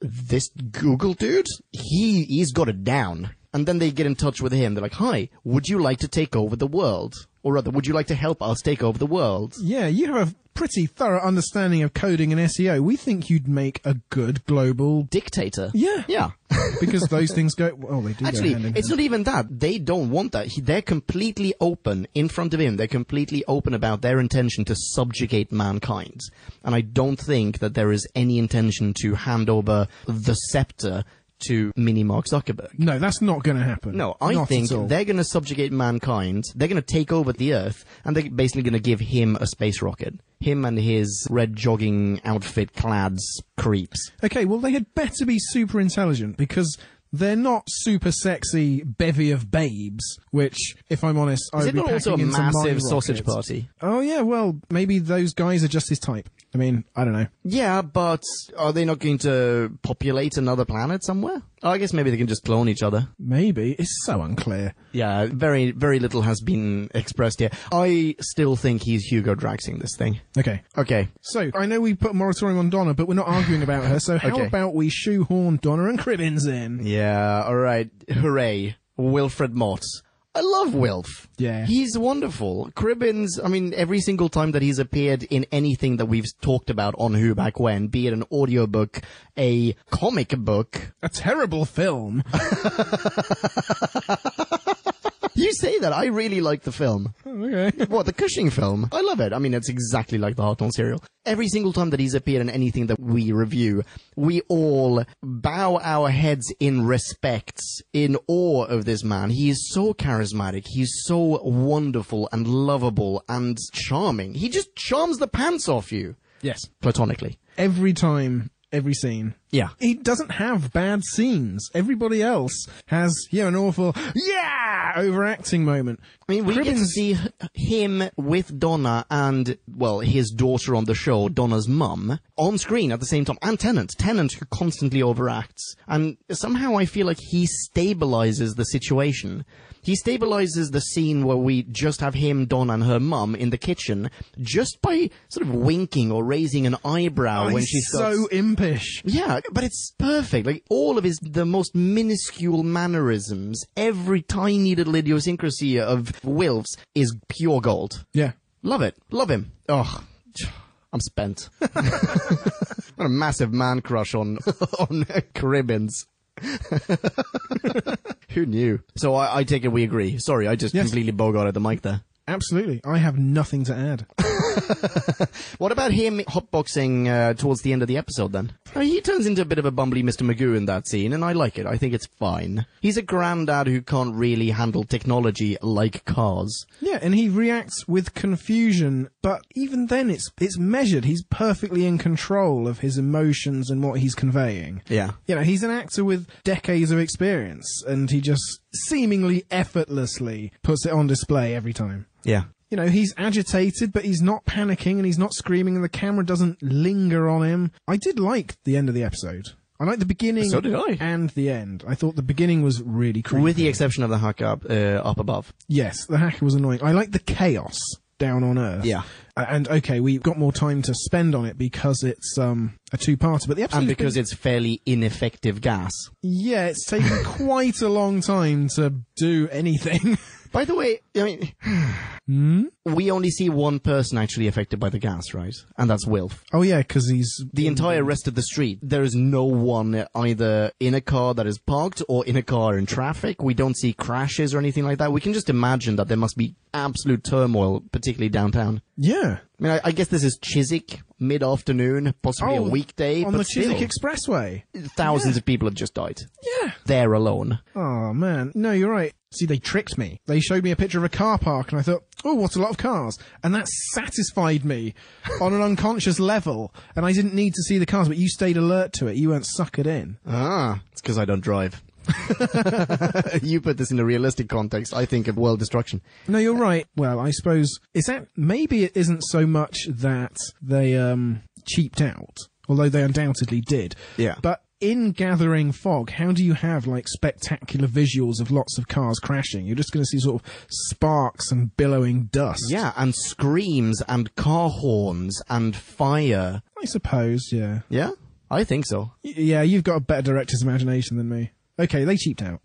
this Google dude? He's got it down. And then they get in touch with him. They're like, hi, would you like to take over the world? Or rather, would you like to help us take over the world? Yeah, you have a pretty thorough understanding of coding and SEO. We think you'd make a good global dictator. Yeah. Yeah. Because those things go... Well, they do Actually, go hand in it's hand. not even that. They don't want that. They're completely open in front of him. They're completely open about their intention to subjugate mankind. And I don't think that there is any intention to hand over the scepter to mini Mark Zuckerberg. No, that's not going to happen. No, I think they're going to subjugate mankind, they're going to take over the Earth, and they're basically going to give him a space rocket. Him and his red jogging outfit clad creeps. Okay, well, they had better be super intelligent, because they're not super sexy bevy of babes, which, if I'm honest, I Is would it be not also a packing into massive my sausage rockets. party? Oh, yeah, well, maybe those guys are just his type. I mean, I don't know. Yeah, but are they not going to populate another planet somewhere? Oh, I guess maybe they can just clone each other. Maybe. It's so unclear. Yeah, very, very little has been expressed here. I still think he's Hugo-Draxing this thing. Okay. Okay. So, I know we put a moratorium on Donna, but we're not arguing about her, so how Okay. about we shoehorn Donna and Cribbins in? Yeah, alright. Hooray. Wilfred Mott. I love Wilf. Yeah. He's wonderful. Cribbins, I mean, every single time that he's appeared in anything that we've talked about on Who Back When, be it an audiobook, a comic book. A terrible film. You say that. I really like the film. Okay. What, the Cushing film? I love it. I mean, it's exactly like the Hartnell serial. Every single time that he's appeared in anything that we review, we all bow our heads in respect, in awe of this man. He is so charismatic. He's so wonderful and lovable and charming. He just charms the pants off you. Yes. Platonically. Every time, every scene. Yeah. He doesn't have bad scenes. Everybody else has, an awful, overacting moment. I mean, we get to Cribbins- see him with Donna and, well, his daughter on the show, Donna's mum, on screen at the same time. And Tennant. Tennant, who constantly overacts. And somehow I feel like he stabilizes the situation. He stabilizes the scene where we just have him, Donna, and her mum in the kitchen just by sort of winking or raising an eyebrow when he's she starts... so impish. Yeah, but it's perfect. Like, all of the most minuscule mannerisms, every tiny little idiosyncrasy of Wilf's is pure gold. Yeah. Love it. Love him. Oh, I'm spent. What a massive man crush on Cribbins. Who knew? So I take it we agree. Sorry, I just completely bogarted the mic there. Absolutely. I have nothing to add. What about him hotboxing towards the end of the episode then? He turns into a bit of a bumbly Mr. Magoo in that scene, and I like it. I think it's fine. He's a granddad who can't really handle technology like cars. Yeah, and he reacts with confusion, but even then it's measured. He's perfectly in control of his emotions and what he's conveying. Yeah. He's an actor with decades of experience, and he just seemingly effortlessly puts it on display every time. Yeah. He's agitated, but he's not panicking and he's not screaming and the camera doesn't linger on him. I did like the end of the episode. I liked the beginning So did I. and the end. I thought the beginning was really creepy. With the exception of the hack up above. Yes, the hacker was annoying. I liked the chaos down on Earth. Yeah. And okay, we've got more time to spend on it because it's a two-parter, but the episode... And because it's fairly ineffective gas. Yeah, it's taken quite a long time to do anything. By the way, I mean, we only see one person actually affected by the gas, right? And that's Wilf. Oh yeah, because he's... The entire rest of the street, there is no one either in a car that is parked or in a car in traffic. We don't see crashes or anything like that. We can just imagine that there must be absolute turmoil, particularly downtown. Yeah. I mean, I guess this is Chiswick, mid-afternoon, possibly a weekday, on but the still, Chiswick Expressway. thousands of people have just died. Yeah. There alone. Oh, man. No, you're right. See, they tricked me. They showed me a picture of a car park, and I thought, oh, what a lot of cars. And that satisfied me on an unconscious level. And I didn't need to see the cars, but you stayed alert to it. You weren't suckered in. Ah, it's because I don't drive. You put this in a realistic context, I think of world destruction. No, you're right. Well, I suppose maybe it isn't so much that they cheaped out, although they undoubtedly did. Yeah. But in Gathering Fog, how do you have spectacular visuals of lots of cars crashing? You're just going to see sort of sparks and billowing dust. Yeah, and screams and car horns and fire. I suppose, yeah. Yeah? I think so. Yeah, you've got a better director's imagination than me. Okay, they cheaped out.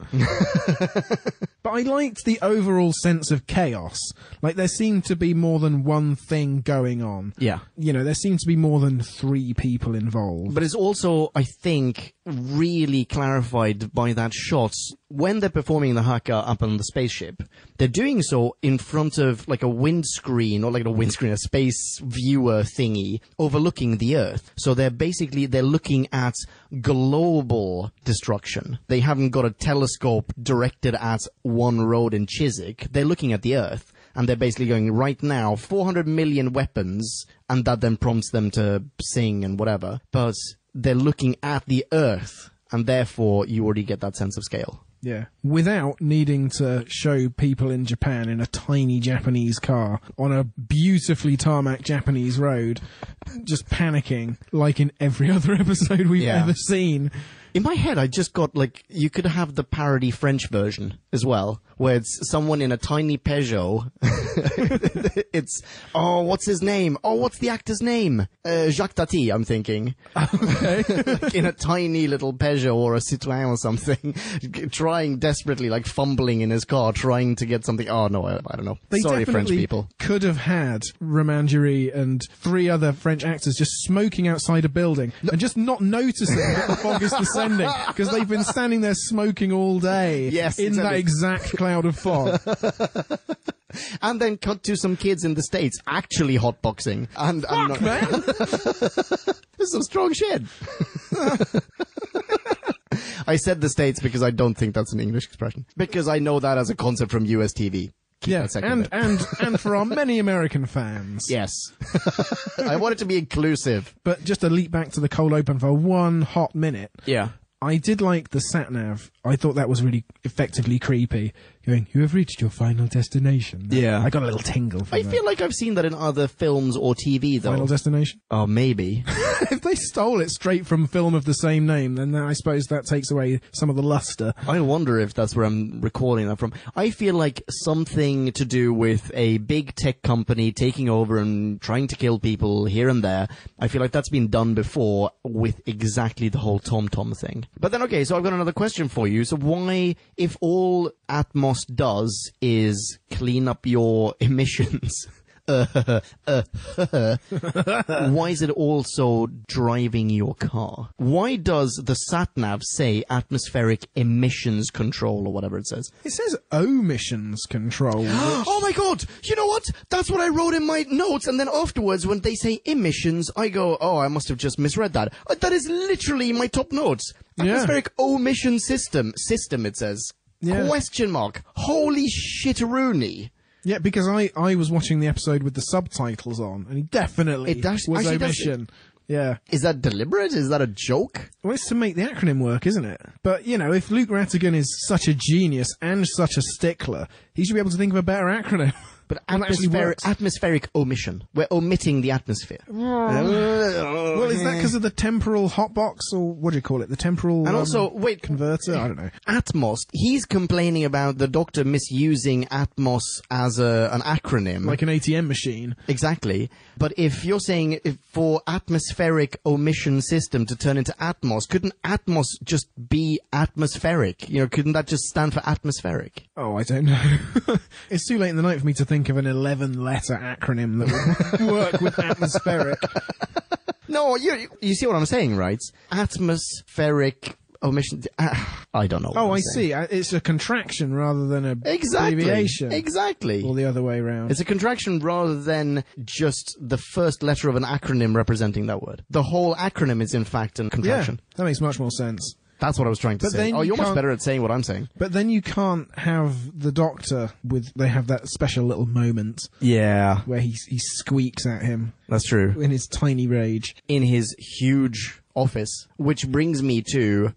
But I liked the overall sense of chaos. There seemed to be more than one thing going on. Yeah. There seemed to be more than 3 people involved. But it's also, I think, really clarified by that shot. When they're performing the haka up on the spaceship, they're doing so in front of a windscreen, or a space viewer thingy overlooking the Earth. So they're looking at global destruction. They haven't got a telescope directed at one road in Chiswick. They're looking at the Earth. And they're basically going, right now, 400 million weapons, and that then prompts them to sing and whatever. But they're looking at the Earth, and therefore you already get that sense of scale. Yeah. Without needing to show people in Japan in a tiny Japanese car on a beautifully tarmac Japanese road, just panicking like in every other episode we've ever seen. In my head, I just got, you could have the parody French version as well, where it's someone in a tiny Peugeot. It's, what's his name? Oh, what's the actor's name? Jacques Tati, I'm thinking. Okay. In a tiny little Peugeot or a Citroën or something, trying desperately, fumbling in his car, trying to get something. Oh, no, I don't know. They Sorry, French definitely people. Could have had Romangerie and 3 other French actors just smoking outside a building and just not noticing that the fog is descending because they've been standing there smoking all day in that exact cloud of fog. And then cut to some kids in the States actually hotboxing. Fuck, man! This is some strong shit. I said the States because I don't think that's an English expression. Because I know that as a concept from US TV. keep that second and and for our many American fans. Yes. I want it to be inclusive. But just to leap back to the cold open for one hot minute. Yeah. I did like the sat-nav. I thought that was really effectively creepy. Going, you have reached your final destination. Yeah. I got a little tingle from I that. feel like I've seen that in other films or TV, though. Final destination? Oh, maybe. If they stole it straight from film of the same name, then I suppose that takes away some of the luster. I wonder if that's where I'm recording that from. I feel like something to do with a big tech company taking over and trying to kill people here and there. I feel like that's been done before with exactly the whole TomTom thing. But then, okay, so I've got another question for you. So why, if all Atmos does is clean up your emissions, why is it also driving your car? Why does the sat-nav say atmospheric emissions control or whatever it says? It says omissions control. Oh my god! You know what? That's what I wrote in my notes, and then afterwards when they say emissions, I go, oh, I must have just misread that. That is literally my top notes. Atmospheric omission system, it says. Yeah. Question mark. Holy shit, Rooney. Yeah, because I was watching the episode with the subtitles on, and he definitely was omission. Yeah. Is that deliberate? Is that a joke? Well, it's to make the acronym work, isn't it? But, you know, if Luke Rattigan is such a genius and such a stickler, he should be able to think of a better acronym. But One that actually works. atmospheric omission. We're omitting the atmosphere. Well, is that because of the temporal hotbox, or what do you call it? The temporal And also, wait, converter? I don't know. Atmos, he's complaining about the Doctor misusing Atmos as an acronym. Like an ATM machine. Exactly. But if you're saying for atmospheric omission system to turn into Atmos, couldn't Atmos just be atmospheric? You know, couldn't that just stand for atmospheric? Oh, I don't know. It's too late in the night for me to think of an 11-letter acronym that would work with atmospheric. No, you see what I'm saying, right? Atmospheric omission. I don't know. Oh, I see. It's a contraction rather than a abbreviation. Exactly. Or the other way around. It's a contraction rather than just the first letter of an acronym representing that word. The whole acronym is in fact a contraction. Yeah, that makes much more sense. That's what I was trying to say. Oh, you're much better at saying what I'm saying. But then you can't have the Doctor they have that special little moment. Yeah. Where he squeaks at him. That's true. In his tiny rage. In his huge office. Which brings me to...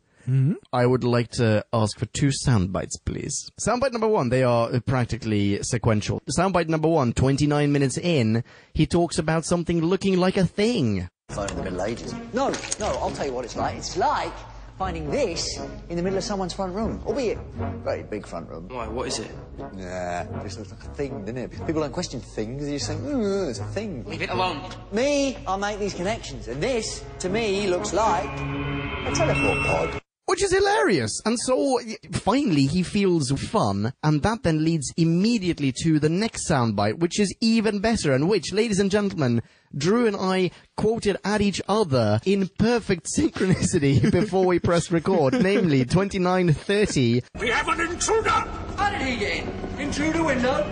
I would like to ask for 2 sound bites, please. Soundbite number 1, they are practically sequential. Soundbite number 1, 29 minutes in, he talks about something looking like a thing. Phone in the Middle Ages. No, I'll tell you what it's like. It's like finding this in the middle of someone's front room, albeit very big front room. Why, what is it? Yeah, this looks like a thing, doesn't it? People don't question things, they just say, it's a thing. Leave it alone. Me, I make these connections, and this, to me, looks like a teleport pod. Which is hilarious. And so, finally, he feels fun, and that then leads immediately to the next soundbite, which is even better, and which, ladies and gentlemen, Drew and I quoted at each other in perfect synchronicity before we pressed record, namely 29:30. We have an intruder! How did he get in? In through the window?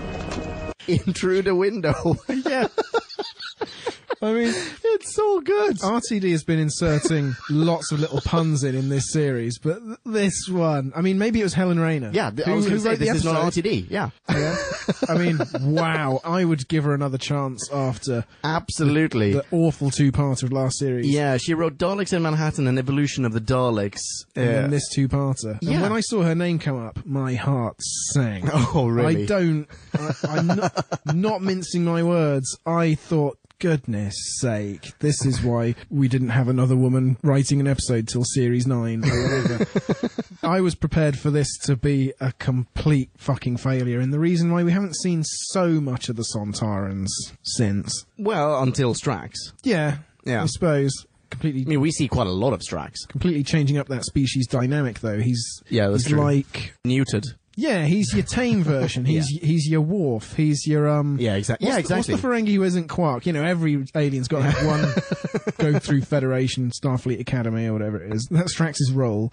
In through the window. Yeah. I mean, it's so good. RTD has been inserting lots of little puns in this series, but this one, I mean, maybe it was Helen Rayner. Yeah, I was going to say, wrote the this is not episode. RTD, yeah. I mean, wow, I would give her another chance after Absolutely. the awful 2-parter of last series. Yeah, she wrote Daleks in Manhattan, an evolution of the Daleks. And then this 2-parter. Yeah. And when I saw her name come up, my heart sank. Oh, really? I'm not mincing my words. I thought, goodness sake, this is why we didn't have another woman writing an episode till series 9 or whatever. I was prepared for this to be a complete fucking failure, and the reason why we haven't seen so much of the Sontarans since. Well, until Strax. Yeah, I suppose. I mean, we see quite a lot of Strax. Completely changing up that species dynamic, though. He's that's true. like... neutered. Yeah, he's your tame version. He's your Worf. He's your Yeah, exactly. What's the Ferengi who isn't Quark? You know, every alien's got to have one go through Federation, Starfleet Academy, or whatever it is. That's Strax's role.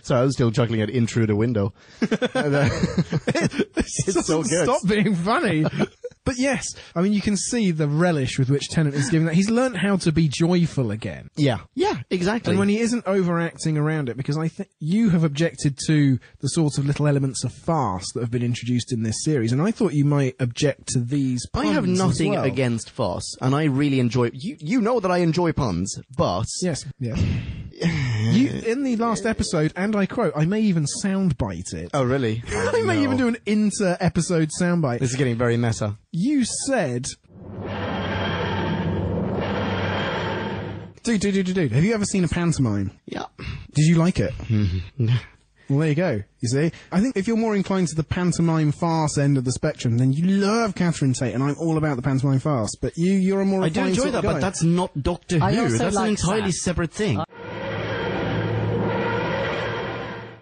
Sorry, I was still chuckling at Intruder Window. It's so good. Stop being funny. But yes, I mean, you can see the relish with which Tennant is giving that. He's learnt how to be joyful again. Yeah, exactly. And when he isn't overacting around it, because I think you have objected to the sort of little elements of farce that have been introduced in this series, and I thought you might object to these puns. I have nothing as well. against farce, and I really enjoy... You know that I enjoy puns, but... Yes. In the last episode, and I quote, I may even soundbite it. Oh, really? I may even do an inter-episode soundbite. This is getting very meta. You said... Dude, have you ever seen a pantomime? Yeah. Did you like it? Well, there you go. You see? I think if you're more inclined to the pantomime farce end of the spectrum, then you love Catherine Tate, and I'm all about the pantomime farce. But you're a more I do refined enjoy sort that, of guy. but that's not Doctor Who. That's an entirely separate thing.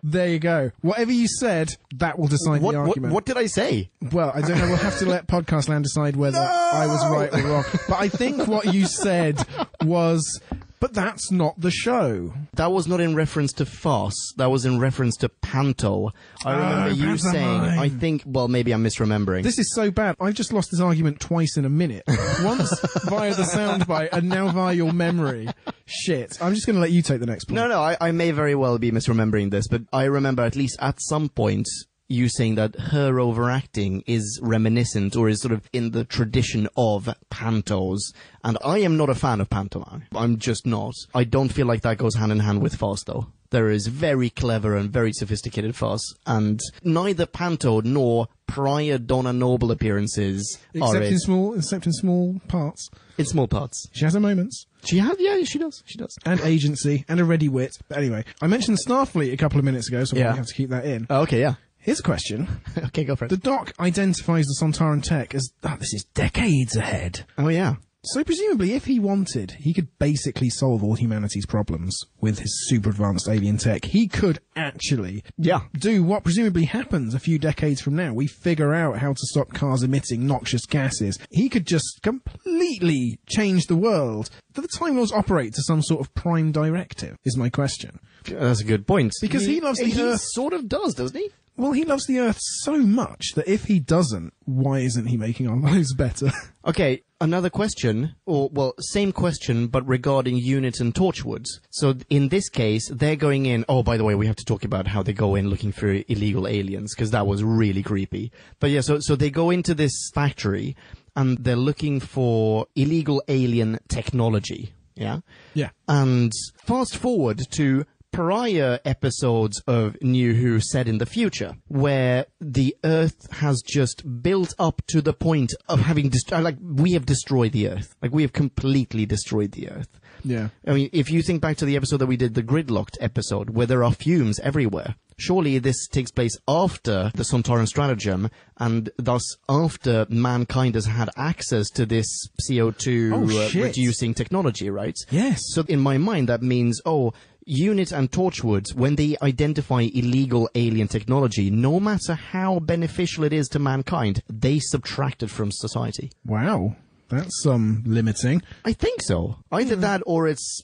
There you go. Whatever you said, that will decide the argument. What did I say? Well, I don't know. We'll have to let Podcast Land decide whether I was right or wrong. But I think what you said was... But that's not the show. That was not in reference to farce. That was in reference to panto. I remember you saying, I think, well, maybe I'm misremembering. This is so bad. I've just lost this argument twice in a minute. Once via the soundbite and now via your memory. Shit. I'm just going to let you take the next point. No, I may very well be misremembering this, but I remember at least at some point you saying that her overacting is reminiscent or is sort of in the tradition of pantos. And I am not a fan of pantomime. I'm just not. I don't feel like that goes hand in hand with farce, though. There is very clever and very sophisticated farce, and neither panto nor prior Donna Noble appearances are it. Except in small parts. In small parts. She has her moments. She does. And agency, and a ready wit. But anyway, I mentioned Starfleet a couple of minutes ago, so I have to keep that in. Oh, okay, yeah. Here's a question. Okay, go for it. The doc identifies the Sontaran tech as, this is decades ahead. Oh, yeah. So presumably, if he wanted, he could basically solve all humanity's problems with his super advanced alien tech. He could actually do what presumably happens a few decades from now. We figure out how to stop cars emitting noxious gases. He could just completely change the world. Do the Time Lords operate to some sort of prime directive, is my question. That's a good point. Because he loves the Earth. He sort of does, doesn't he? Well, he loves the Earth so much that if he doesn't, why isn't he making our lives better? Okay, another question, same question, but regarding Unit and Torchwood. So in this case, they're going in... Oh, by the way, we have to talk about how they go in looking for illegal aliens, because that was really creepy. But yeah, so they go into this factory, and they're looking for illegal alien technology, yeah? Yeah. And fast forward to... prior episodes of New Who set in the future, where the Earth has just built up to the point of having we have destroyed the Earth. Like, we have completely destroyed the Earth. Yeah. I mean, if you think back to the episode that we did, the Gridlocked episode, where there are fumes everywhere, surely this takes place after the Sontaran Strategem, and thus after mankind has had access to this CO2 reducing technology, right? Yes. So in my mind, that means, Unit and Torchwood, when they identify illegal alien technology, no matter how beneficial it is to mankind, they subtract it from society. Wow. That's limiting. I think so. Either that or it's,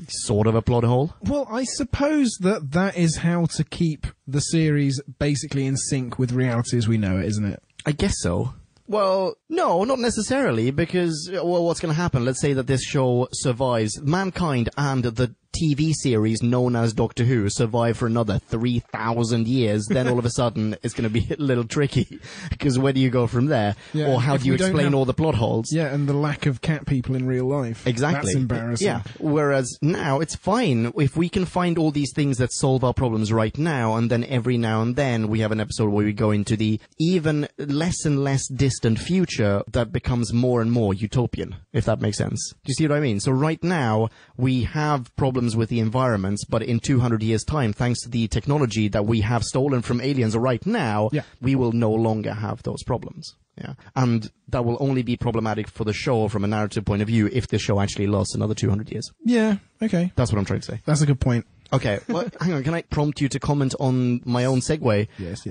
sort of a plot hole. Well, I suppose that is how to keep the series basically in sync with reality as we know it, isn't it? I guess so. Well, no, not necessarily, because, what's going to happen? Let's say that this show survives. Mankind and the TV series known as Doctor Who survive for another 3,000 years, then all of a sudden it's going to be a little tricky, because where do you go from there? Yeah, or how do you explain all the plot holes? Yeah, and the lack of cat people in real life. Exactly. That's embarrassing. Yeah, whereas now it's fine if we can find all these things that solve our problems right now, and then every now and then we have an episode where we go into the even less and less distant future that becomes more and more utopian, if that makes sense. Do you see what I mean? So right now we have problems with the environment, but in 200 years' time, thanks to the technology that we have stolen from aliens right now, we will no longer have those problems. Yeah. And that will only be problematic for the show from a narrative point of view if the show actually lasts another 200 years. Yeah, okay. That's what I'm trying to say. That's a good point. Okay, well, hang on, can I prompt you to comment on my own segue? Yes.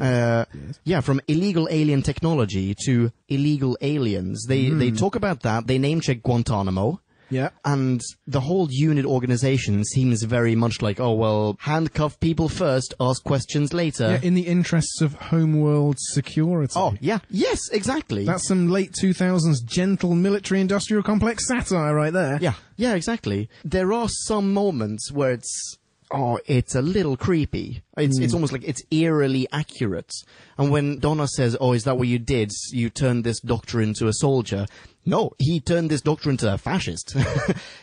Yeah, from illegal alien technology to illegal aliens. They talk about that, they name check Guantanamo. Yeah. And the whole unit organization seems very much like, oh, well, handcuff people first, ask questions later. Yeah, in the interests of homeworld security. Oh, yeah. Yes, exactly. That's some late 2000s gentle military-industrial complex satire right there. Yeah, exactly. There are some moments where it's a little creepy. It's almost like it's eerily accurate. And when Donna says, oh, is that what you did? You turned this doctor into a soldier. No, he turned this doctor into a fascist.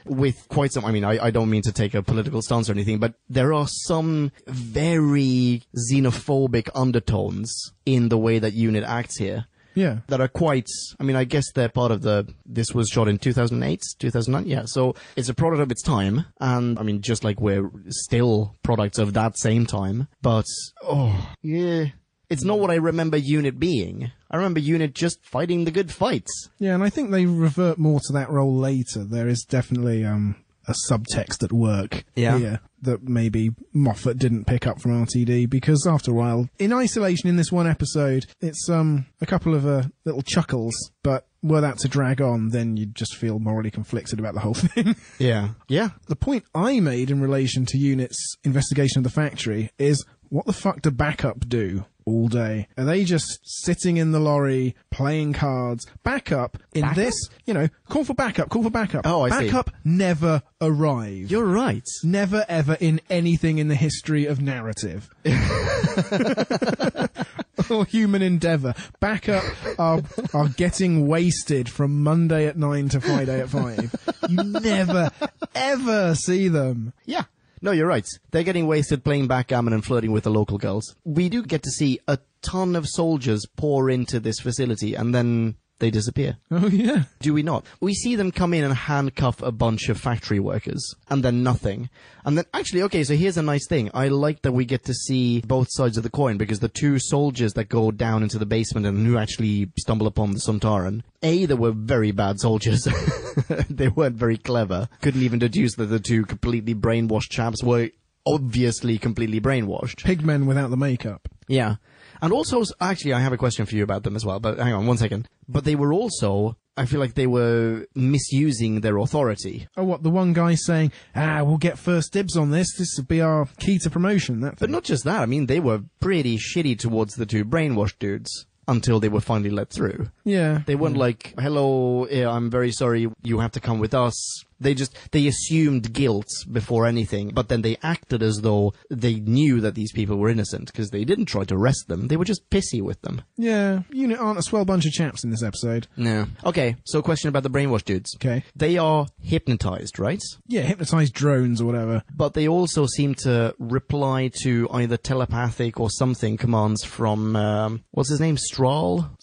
With quite some, I mean, I don't mean to take a political stance or anything, but there are some very xenophobic undertones in the way that UNIT acts here. Yeah. That are quite, I mean, I guess they're part of this was shot in 2008, 2009, yeah. So it's a product of its time, and I mean, just like we're still products of that same time, but, it's not what I remember UNIT being. I remember UNIT just fighting the good fights. Yeah, and I think they revert more to that role later. There is definitely, a subtext at work here that maybe Moffat didn't pick up from RTD, because after a while, in isolation in this one episode, it's a couple of little chuckles, but were that to drag on, then you'd just feel morally conflicted about the whole thing. Yeah. The point I made in relation to UNIT's investigation of the factory is, what the fuck do Backup do all day? Are they just sitting in the lorry, playing cards? Backup, this, call for backup. Oh, I see. Backup never arrive. You're right. Never ever in anything in the history of narrative. Or human endeavour. Backup are getting wasted from Monday at 9 to Friday at 5. You never, ever see them. Yeah. No, you're right. They're getting wasted playing backgammon and flirting with the local girls. We do get to see a ton of soldiers pour into this facility, and then they disappear. Oh, yeah. Do we not? We see them come in and handcuff a bunch of factory workers, and then nothing. And then, actually, okay, so here's a nice thing. I like that we get to see both sides of the coin, because the two soldiers that go down into the basement and who actually stumble upon the Sontaran, they were very bad soldiers. They weren't very clever. Couldn't even deduce that the two completely brainwashed chaps were obviously completely brainwashed. Pigmen without the makeup. Yeah. And also, actually, I have a question for you about them as well, but hang on one second. But they were also, I feel like they were misusing their authority. Oh, what, the one guy saying, we'll get first dibs on this, this will be our key to promotion, that thing. But not just that, I mean, they were pretty shitty towards the two brainwashed dudes. Until they were finally let through. Yeah. They weren't like, hello, I'm very sorry, you have to come with us. They assumed guilt before anything, but then they acted as though they knew that these people were innocent, because they didn't try to arrest them. They were just pissy with them. Yeah, UNIT aren't a swell bunch of chaps in this episode. No. Okay, so question about the brainwashed dudes. Okay. They are hypnotized, right? Yeah, hypnotized drones or whatever. But they also seem to reply to either telepathic or something commands from, what's his name? Stahl?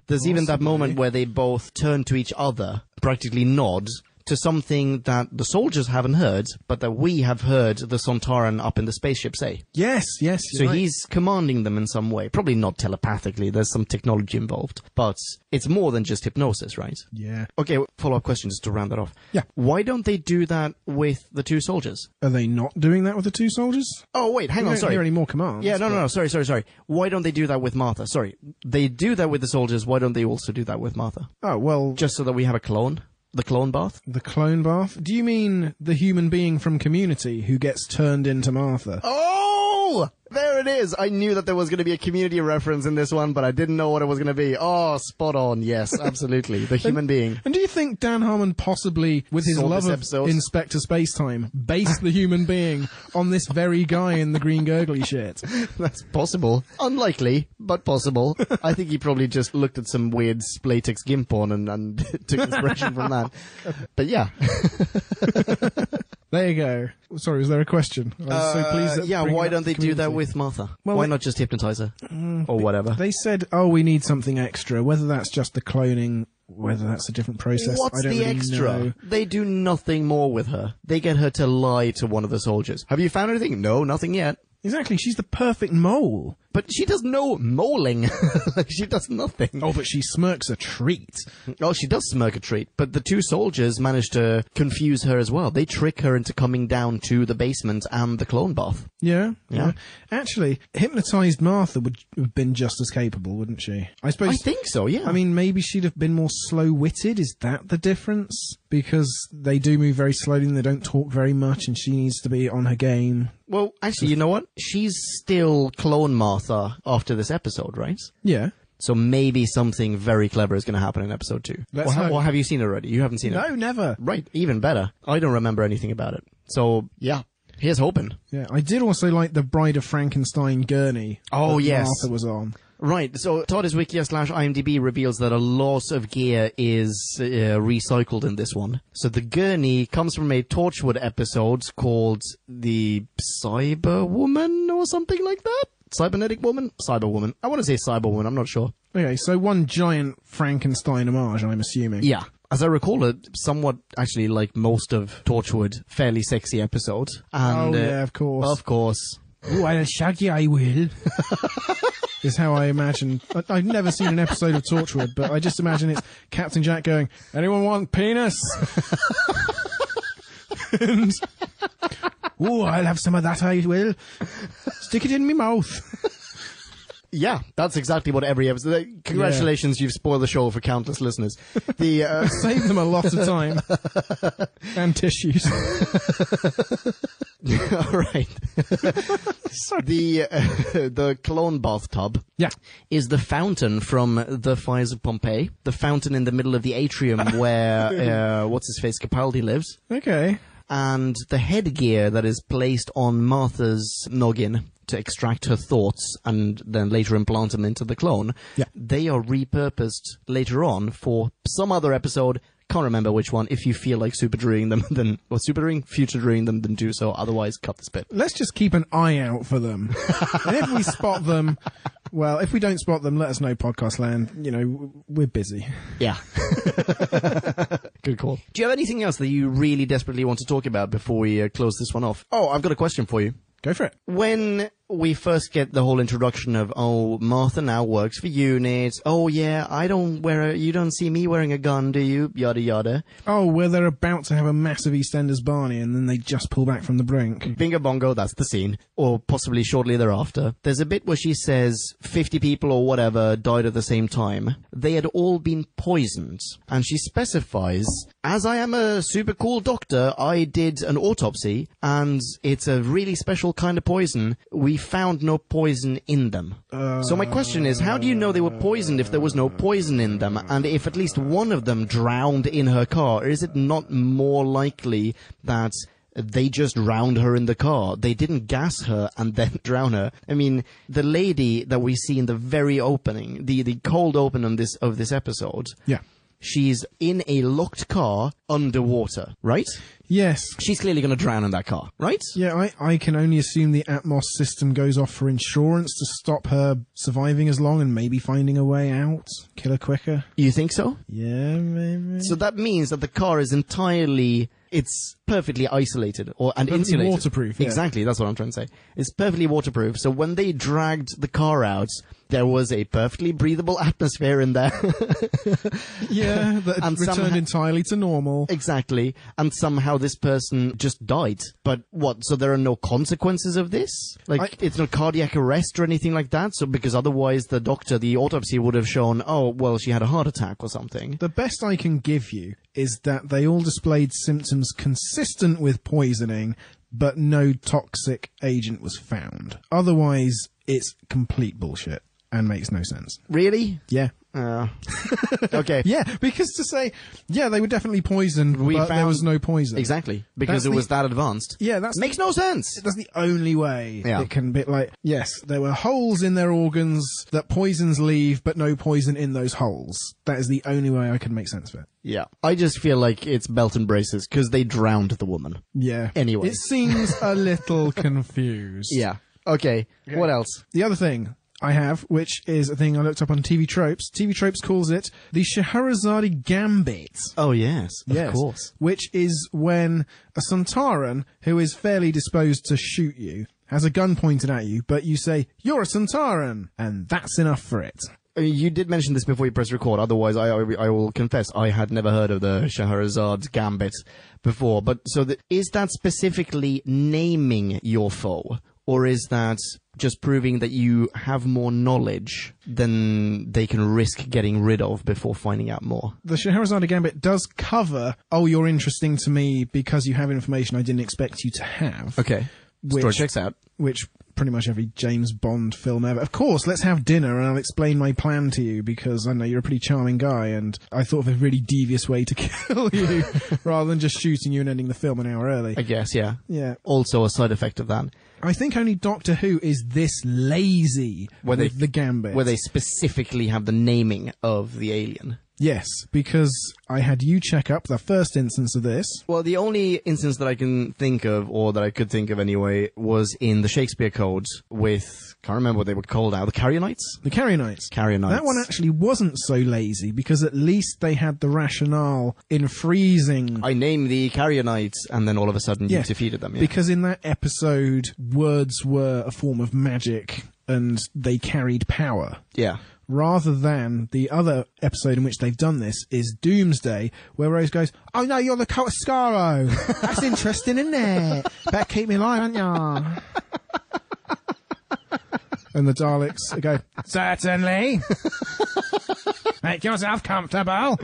There's even that moment where they both turn to each other, practically nod to something that the soldiers haven't heard, but that we have heard the Sontaran up in the spaceship say. Yes. So he's commanding them in some way. Probably not telepathically, there's some technology involved. But it's more than just hypnosis, right? Yeah. Okay, follow-up question just to round that off. Yeah. Why don't they do that with the two soldiers? Are they not doing that with the two soldiers? Oh, wait, hang on, sorry. Don't hear any more commands. Yeah, no, sorry. Why don't they do that with Martha? Sorry. They do that with the soldiers, why don't they also do that with Martha? Oh, well... Just so that we have a clone? The clone bath? The clone bath? Do you mean the human being from Community who gets turned into Martha? Oh! There it is! I knew that there was going to be a Community reference in this one, but I didn't know what it was going to be. Oh, spot on, yes, absolutely. The human being. And do you think Dan Harmon possibly, with his love of Inspector Spacetime, based the human being on this very guy in the green gurgly shit? That's possible. Unlikely, but possible. I think he probably just looked at some weird latex gimp porn and took inspiration from that. But yeah. There you go. Sorry, was there a question? I was so pleased that why don't they do that with Martha? Well, why not just hypnotize her? Or whatever. They said, we need something extra. Whether that's just the cloning, whether that's a different process, What's I don't the really extra? know. They do nothing more with her. They get her to lie to one of the soldiers. Have you found anything? No, nothing yet. Exactly, she's the perfect mole. But she does no moling. Like, she does nothing. Oh, but she smirks a treat. Oh, she does smirk a treat. But the two soldiers manage to confuse her as well. They trick her into coming down to the basement and the clone bath. Yeah. Yeah. Actually, hypnotized Martha would have been just as capable, wouldn't she? I suppose. I think so, yeah. I mean, maybe she'd have been more slow-witted. Is that the difference? Because they do move very slowly and they don't talk very much, and she needs to be on her game. Well, actually, you know what? She's still clone Martha after this episode, right? Yeah. So maybe something very clever is going to happen in episode 2. Let's hope. Or have you seen it already? You haven't seen it? No, never. Right, even better. I don't remember anything about it. So, yeah, here's hoping. Yeah, I did also like the Bride of Frankenstein gurney. Oh, that yes. Martha was on. Right, so TARDIS/IMDb reveals that a lot of gear is recycled in this one. So the gurney comes from a Torchwood episode called The Cyber Woman or something like that? Cybernetic Woman? Cyber Woman. I want to say Cyber Woman, I'm not sure. Okay, so one giant Frankenstein homage, I'm assuming. Yeah. As I recall it, somewhat actually like most of Torchwood, fairly sexy episodes. And, yeah, of course. Of course. Oh, I'll shag you, I will. Is how I imagine. I've never seen an episode of Torchwood, but I just imagine it's Captain Jack going, "Anyone want penis?" And, "Oh, I'll have some of that, I will. Stick it in me mouth." Yeah, that's exactly what every episode... Congratulations, You've spoiled the show for countless listeners. Save them a lot of time. And tissues. All right. The clone bathtub is the fountain from the fires of Pompeii. The fountain in the middle of the atrium where, what's-his-face, Capaldi lives. Okay. And the headgear that is placed on Martha's noggin to extract her thoughts and then later implant them into the clone, they are repurposed later on for some other episode. Can't remember which one. If you feel like future-druing them, then do so. Otherwise, cut this bit. Let's just keep an eye out for them. And if we spot them, well, if we don't spot them, let us know, Podcast Land. You know, we're busy. Yeah. Good call. Do you have anything else that you really desperately want to talk about before we close this one off? Oh, I've got a question for you. Go for it. When we first get the whole introduction of, oh, Martha now works for UNIT. Oh, yeah, you don't see me wearing a gun, do you? Yada, yada. Oh, where they're about to have a massive EastEnders Barney and then they just pull back from the brink. Bingo bongo, that's the scene. Or possibly shortly thereafter. There's a bit where she says 50 people or whatever died at the same time. They had all been poisoned. And she specifies, as I am a super cool doctor, I did an autopsy and it's a really special kind of poison. We found no poison in them. So my question is, how do you know they were poisoned if there was no poison in them? And if at least one of them drowned in her car, is it not more likely that they just drowned her in the car? They didn't gas her and then drown her. I mean, the lady that we see in the very opening, the cold open of this episode. Yeah. She's in a locked car underwater, right? Yes. She's clearly going to drown in that car, right? Yeah, I can only assume the Atmos system goes off for insurance to stop her surviving as long and maybe finding a way out. Kill her quicker. You think so? Yeah, maybe. So that means that the car is it's perfectly isolated and insulated. Waterproof, yeah. Exactly, that's what I'm trying to say. It's perfectly waterproof. So when they dragged the car out, there was a perfectly breathable atmosphere in there. Yeah, that and returned entirely to normal. Exactly. And somehow this person just died. But what? So there are no consequences of this? Like, it's not cardiac arrest or anything like that? So because otherwise the autopsy would have shown, oh, well, she had a heart attack or something. The best I can give you is that they all displayed symptoms consistent with poisoning, but no toxic agent was found. Otherwise, it's complete bullshit and makes no sense. Really? Yeah. Okay. Yeah, because to say, yeah, they were definitely poisoned, but there was no poison. Exactly. Because it was that advanced. Yeah, makes no sense. That's the only way it can be like, yes, there were holes in their organs that poisons leave, but no poison in those holes. That is the only way I can make sense of it. Yeah. I just feel like it's belt and braces, because they drowned the woman. Yeah. Anyway. It seems a little confused. Yeah. Okay. What else? The other thing I have, which is a thing I looked up on TV Tropes. TV Tropes calls it the Scheherazade Gambit. Oh, yes. Of course. Which is when a Sontaran, who is fairly disposed to shoot you, has a gun pointed at you, but you say, "You're a Sontaran," and that's enough for it. You did mention this before you press record, otherwise I will confess I had never heard of the Scheherazade Gambit before. But is that specifically naming your foe, or is that just proving that you have more knowledge than they can risk getting rid of before finding out more? The Scheherazade Gambit does cover, you're interesting to me because you have information I didn't expect you to have. Okay. Story checks out. Which pretty much every James Bond film ever. Of course, let's have dinner and I'll explain my plan to you because I know you're a pretty charming guy and I thought of a really devious way to kill you rather than just shooting you and ending the film an hour early. I guess, yeah. Yeah. Also a side effect of that. I think only Doctor Who is this lazy with the Gambit. Where they specifically have the naming of the alien. Yes, because I had you check up the first instance of this. Well, the only instance that I can think of, or that I could think of anyway, was in the Shakespeare Codes with, can't remember what they were called now, the Carrionites? The Carrionites. Carrionites. That one actually wasn't so lazy, because at least they had the rationale in freezing. I name the Carrionites, and then all of a sudden you defeated them. Yeah. Because in that episode, words were a form of magic, and they carried power. Yeah. Rather than the other episode in which they've done this is Doomsday, where Rose goes, "Oh no, you're the cult of Scarrow. That's interesting, isn't it? Better keep me alive, aren't ya?" And the Daleks go, "Certainly. Make yourself comfortable."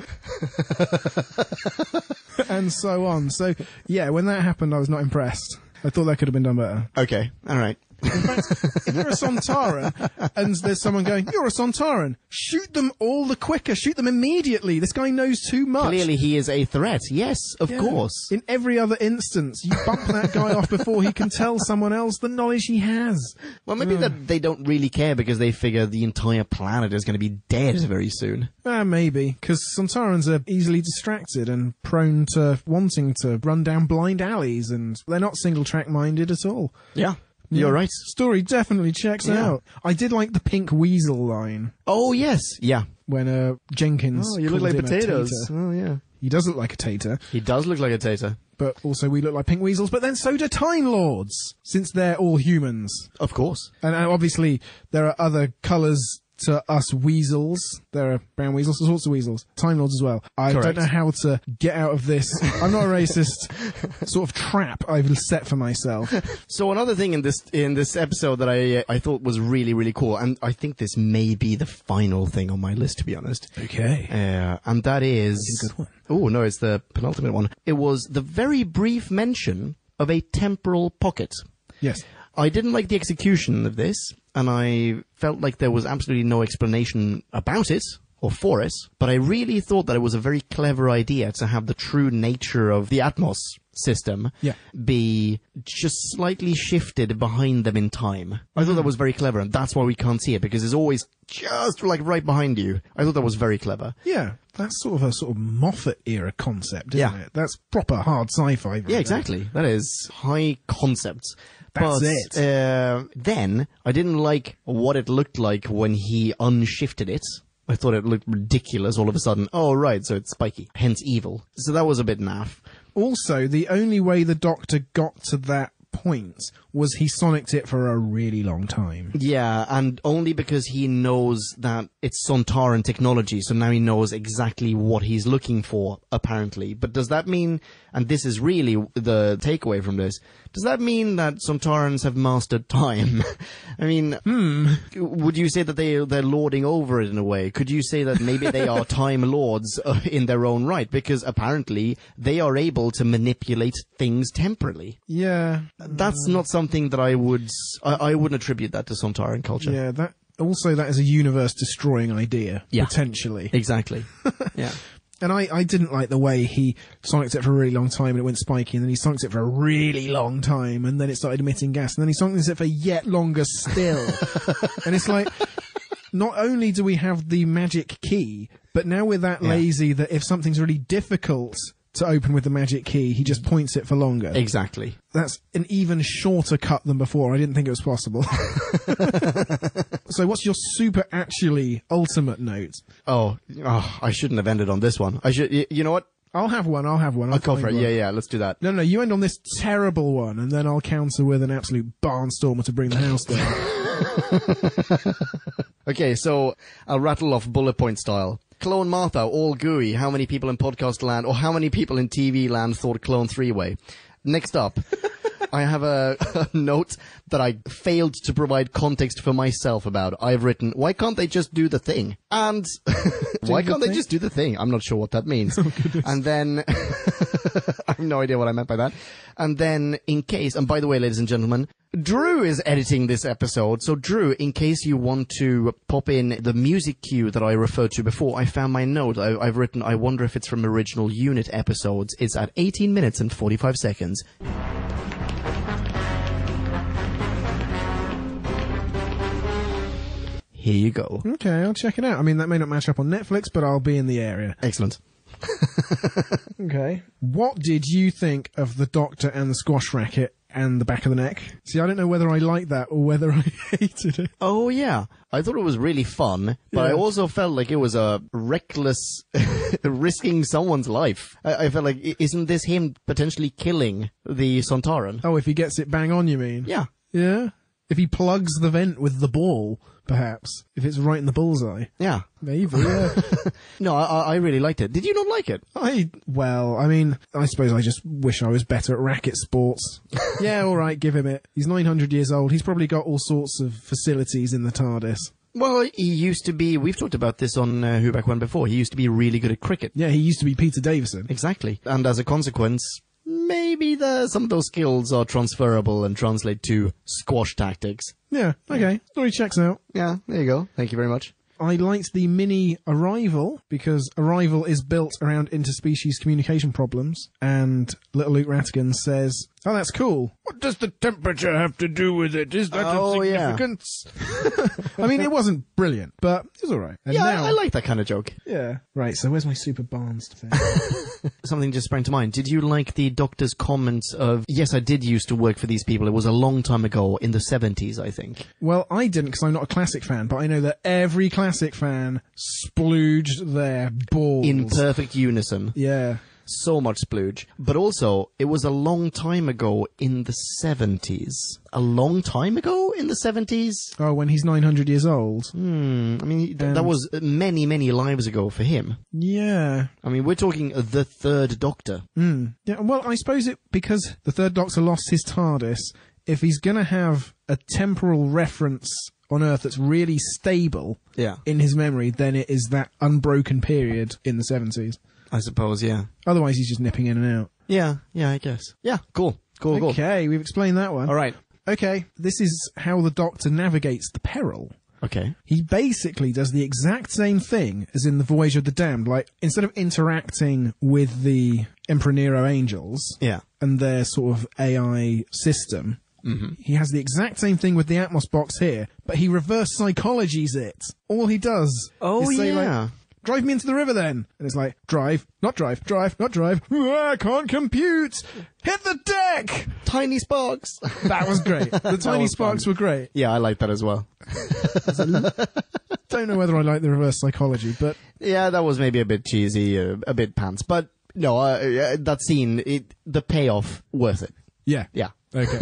And so on. So, yeah, when that happened, I was not impressed. I thought that could have been done better. Okay, all right. In fact, if you're a Sontaran and there's someone going, "You're a Sontaran," shoot them all the quicker. Shoot them immediately. This guy knows too much. Clearly he is a threat. Yes, of course. In every other instance, you bump that guy off before he can tell someone else the knowledge he has. Well, maybe that they don't really care because they figure the entire planet is going to be dead very soon. Maybe, because Sontarans are easily distracted and prone to wanting to run down blind alleys, and they're not single-track minded at all. Yeah. You're right. Story definitely checks out. I did like the pink weasel line. Oh, yes. Yeah. When Jenkins you look called like him a potatoes. tater. Oh, yeah. He does look like a tater. He does look like a tater. But also we look like pink weasels, but then so do Time Lords, since they're all humans. Of course. And obviously there are other colours to us weasels. There are brown weasels, all sorts of weasels. Time Lords as well. I don't know how to get out of this. I'm not a racist sort of trap I've set for myself. So another thing in this episode that I thought was really, really cool, and I think this may be the final thing on my list, to be honest. Okay. And that is... It's a good one. Oh, no, it's the penultimate one. It was the very brief mention of a temporal pocket. Yes. I didn't like the execution of this, and I felt like there was absolutely no explanation about it, or for it, but I really thought that it was a very clever idea to have the true nature of the Atmos system be just slightly shifted behind them in time. I thought that was very clever, and that's why we can't see it, because it's always just like right behind you. I thought that was very clever. Yeah, that's sort of Moffat era concept, isn't it? That's proper hard sci-fi. Right? Yeah, exactly. That is high concept. That's it. Then, I didn't like what it looked like when he unshifted it. I thought it looked ridiculous all of a sudden. Oh, right, so it's spiky. Hence evil. So that was a bit naff. Also, the only way the Doctor got to that point was he sonicked it for a really long time. Yeah, and only because he knows that it's Sontaran technology, so now he knows exactly what he's looking for, apparently. But does that mean, and this is really the takeaway from this, does that mean that Sontarans have mastered time? I mean, would you say that they're lording over it in a way? Could you say that maybe they are time lords in their own right? Because apparently they are able to manipulate things temporally. Yeah. That's not something that I wouldn't attribute that to Sontaran culture. Yeah, that is a universe-destroying idea, potentially. Exactly. Yeah. And I didn't like the way he sonicked it for a really long time and it went spiky, and then he sonicked it for a really long time and then it started emitting gas, and then he sonicked it for yet longer still. And it's like, not only do we have the magic key, but now we're that lazy that if something's really difficult to open with the magic key, he just points it for longer. Exactly. That's an even shorter cut than before. I didn't think it was possible. So what's your super actually ultimate note? Oh, I shouldn't have ended on this one. You know what? I'll have one. I'll go for it. find one. Yeah, let's do that. No, you end on this terrible one, and then I'll counter with an absolute barnstormer to bring the house down. Okay, so I'll rattle off bullet point style. Clone Martha, all gooey. How many people in podcast land, or how many people in TV land thought Clone 3-way? Next up, I have a note that I failed to provide context for myself about. I've written, why can't they just do the thing? And why can't they just do the thing? I'm not sure what that means. Oh, and then I have no idea what I meant by that. And then in case, and by the way, ladies and gentlemen, Drew is editing this episode. So Drew, in case you want to pop in the music cue that I referred to before, I found my note. I've written, I wonder if it's from original unit episodes. It's at 18 minutes and 45 seconds. Here you go. Okay, I'll check it out. I mean, that may not match up on Netflix, but I'll be in the area. Excellent. Okay. What did you think of the Doctor and the squash racket and the back of the neck? See, I don't know whether I liked that or whether I hated it. Oh, yeah. I thought it was really fun, but I also felt like it was a reckless risking someone's life. I felt like, isn't this him potentially killing the Sontaran? Oh, if he gets it bang on, you mean? Yeah. Yeah? If he plugs the vent with the ball, perhaps. If it's right in the bullseye. Yeah. Maybe, yeah. No, I really liked it. Did you not like it? I suppose I just wish I was better at racket sports. Yeah, alright, give him it. He's 900 years old. He's probably got all sorts of facilities in the TARDIS. Well, he used to be, we've talked about this on Who Back When before, he used to be really good at cricket. Yeah, he used to be Peter Davison. Exactly. And as a consequence, maybe some of those skills are transferable and translate to squash tactics. Yeah, okay. Story checks out. Yeah, there you go. Thank you very much. I liked the mini Arrival, because Arrival is built around interspecies communication problems, and little Luke Rattigan says, oh, that's cool. What does the temperature have to do with it? Is that of significance? Yeah. I mean, it wasn't brilliant, but it was alright. Yeah, I like that kind of joke. Yeah. Right, so where's my Super Barnes thing? Something just sprang to mind. Did you like the Doctor's comments of, yes, I did used to work for these people. It was a long time ago, in the 70s, I think. Well, I didn't, because I'm not a classic fan, but I know that every classic fan splooged their balls. In perfect unison. Yeah. So much splooge. But also, it was a long time ago in the 70s. A long time ago in the 70s? Oh, when he's 900 years old? I mean, that was many, many lives ago for him. Yeah. I mean, we're talking the Third Doctor. Yeah, well, I suppose because the Third Doctor lost his TARDIS, if he's going to have a temporal reference on Earth that's really stable in his memory, then it is that unbroken period in the 70s. I suppose, yeah. Otherwise, he's just nipping in and out. Yeah, I guess. Yeah, cool. Okay, we've explained that one. All right. Okay, this is how the Doctor navigates the peril. Okay. He basically does the exact same thing as in The Voyage of the Damned. Like, instead of interacting with the Emperor Nero angels and their sort of AI system, he has the exact same thing with the Atmos box here, but he reverse psychologies it. All he does is say, like, drive me into the river then. And it's like, drive, not drive, drive, not drive. I can't compute. Hit the deck. Tiny sparks. That was great. The tiny sparks were great. Yeah, I like that as well. Don't know whether I like the reverse psychology, but... Yeah, that was maybe a bit cheesy, a bit pants. But, no, that scene, the payoff, worth it. Yeah. Yeah. Okay.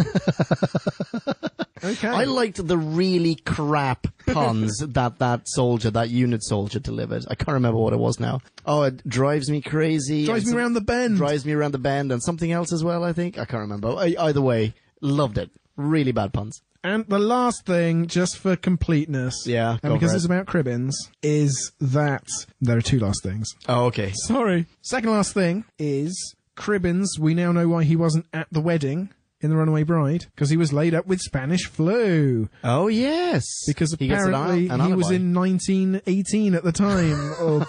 Okay. I liked the really crap puns that unit soldier delivered. I can't remember what it was now. Oh, it drives me crazy. Drives me around the bend. Drives me around the bend and something else as well, I think. I can't remember. Either way, loved it. Really bad puns. And the last thing, just for completeness, and because it's about Cribbins, is that there are two last things. Oh, okay. Sorry. Second last thing is Cribbins, we now know why he wasn't at the wedding in The Runaway Bride, because he was laid up with Spanish flu. Oh, yes. Because apparently he was in 1918 at the time, or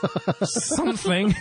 something.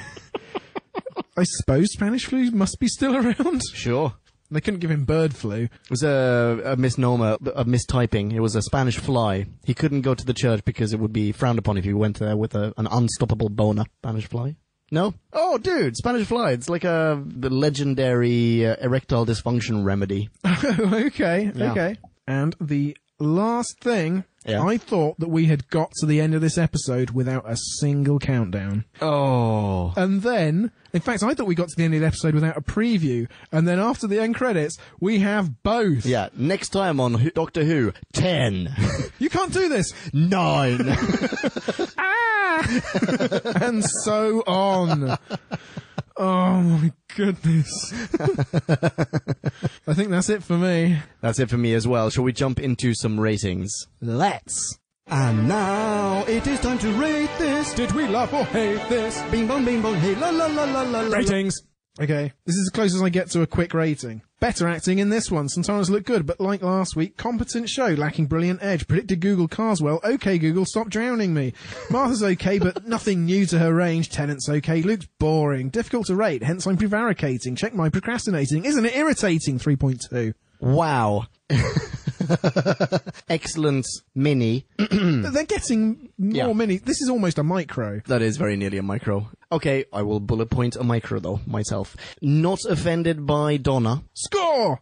I suppose Spanish flu must be still around. Sure. They couldn't give him bird flu. It was a misnomer, a mistyping. It was a Spanish fly. He couldn't go to the church because it would be frowned upon if he went there with an unstoppable boner. Spanish fly? No? Oh, dude, Spanish fly. It's like the legendary erectile dysfunction remedy. Okay. And the last thing, Yeah. I thought that we had got to the end of this episode without a single countdown. Oh. And then, in fact, I thought we got to the end of the episode without a preview. And then after the end credits, we have both. Yeah, next time on Doctor Who, 10. You can't do this. 9. And so on. Oh my goodness. I think that's it for me. That's it for me as well. Shall we jump into some ratings? Let's. And now it is time to rate this. Did we love or hate this? Bing bong, hey, la la la la la la. Ratings. Okay, this is as close as I get to a quick rating. Better acting in this one. Sontarans look good, but like last week, competent show lacking brilliant edge. Predicted Google cars well. Okay, Google, stop drowning me. Martha's okay, but nothing new to her range. Tennant's okay. Luke's boring. Difficult to rate, hence I'm prevaricating. Check my procrastinating. Isn't it irritating? 3.2. Wow. Excellent mini. They're getting more mini. This is almost a micro. That is very nearly a micro. Okay, I will bullet point a micro though, myself. Not offended by Donna. Score!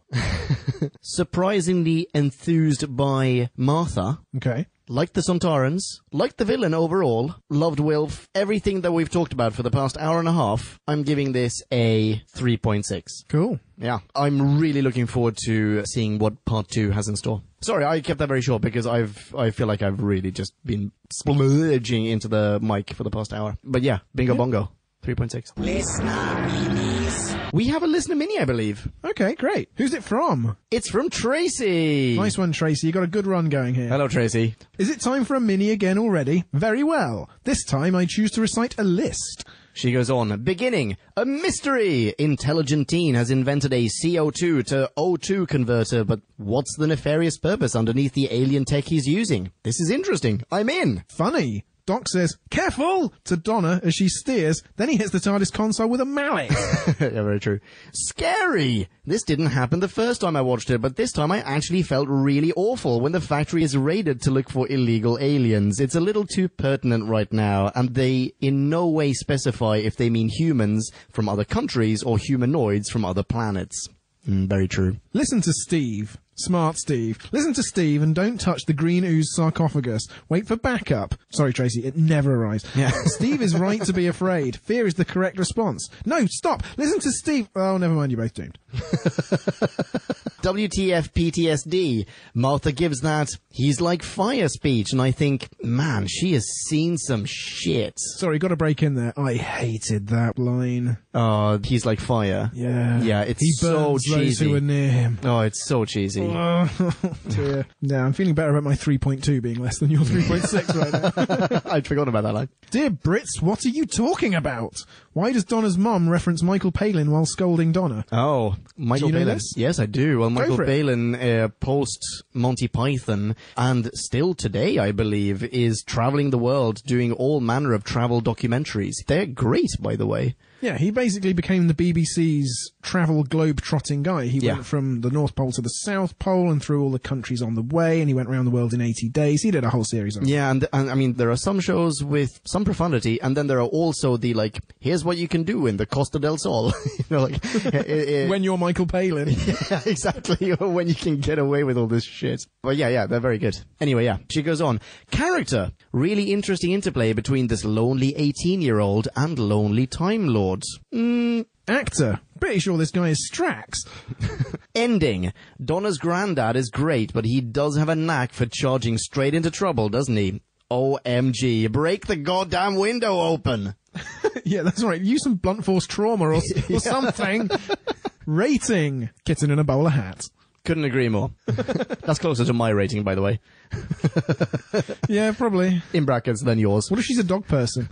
Surprisingly enthused by Martha. Okay. Liked the Sontarans. Liked the villain overall. Loved Wilf. Everything that we've talked about for the past hour and a half. I'm giving this a 3.6. Cool. Yeah, I'm really looking forward to seeing what part 2 has in store. Sorry, I kept that very short because I feel like I've really just been splurging into the mic for the past hour. But yeah, bingo bongo. 3.6. Listener minis. We have a listener mini, I believe. Okay, great. Who's it from? It's from Tracy. Nice one, Tracy. You got a good run going here. Hello, Tracy. Is it time for a mini again already? Very well. This time I choose to recite a list. She goes on, beginning, a mystery! Intelligent teen has invented a CO2 to O2 converter, but what's the nefarious purpose underneath the alien tech he's using? This is interesting. I'm in. Funny. Doc says, careful, to Donna as she steers. Then he hits the TARDIS console with a mallet. Yeah, very true. Scary! This didn't happen the first time I watched it, but this time I actually felt really awful when the factory is raided to look for illegal aliens. It's a little too pertinent right now, and they in no way specify if they mean humans from other countries or humanoids from other planets. Very true. Listen to Steve. Smart Steve. Listen to Steve and don't touch the green ooze sarcophagus. Wait for backup. Sorry, Tracy, it never arrives. Yeah. Steve is right to be afraid. Fear is the correct response. No, stop. Listen to Steve. Oh, never mind. You're both doomed. WTF PTSD. Martha gives that he's like fire speech, and I think, man, she has seen some shit. Sorry, got to break in there. I hated that line. He's like fire. Yeah. Yeah, it's he so burns those cheesy. who are near him. Oh, it's so cheesy. Oh, dear. Yeah, I'm feeling better about my 3.2 being less than your 3.6 right now. I'd forgotten about that line. Dear Brits, what are you talking about? Why does Donna's mom reference Michael Palin while scolding Donna? Oh, Michael Do you know Palin. this? Yes, I do. Well, Michael for it. Palin, post Monty Python, and still today, I believe, is traveling the world doing all manner of travel documentaries. They're great, by the way. Yeah, he basically became the BBC's travel globe-trotting guy. He Yeah. went from the North Pole to the South Pole and through all the countries on the way, and he went around the world in 80 days. He did a whole series on it. Yeah, and I mean, there are some shows with some profundity, and then there are also the, like, here's what you can do in the Costa del Sol. You know, like... When you're Michael Palin. Yeah, exactly. When you can get away with all this shit. But yeah, they're very good. Anyway, yeah, she goes on. Character. Really interesting interplay between this lonely 18-year-old and lonely Time Lord. Actor. Pretty sure this guy is Strax. Ending. Donna's granddad is great, but he does have a knack for charging straight into trouble, doesn't he? OMG. Break the goddamn window open. Yeah, that's right. Use some blunt force trauma or something. Rating. Kitten in a bowler hat. Couldn't agree more. That's closer to my rating, by the way. Yeah, probably. In brackets, than yours. What if she's a dog person?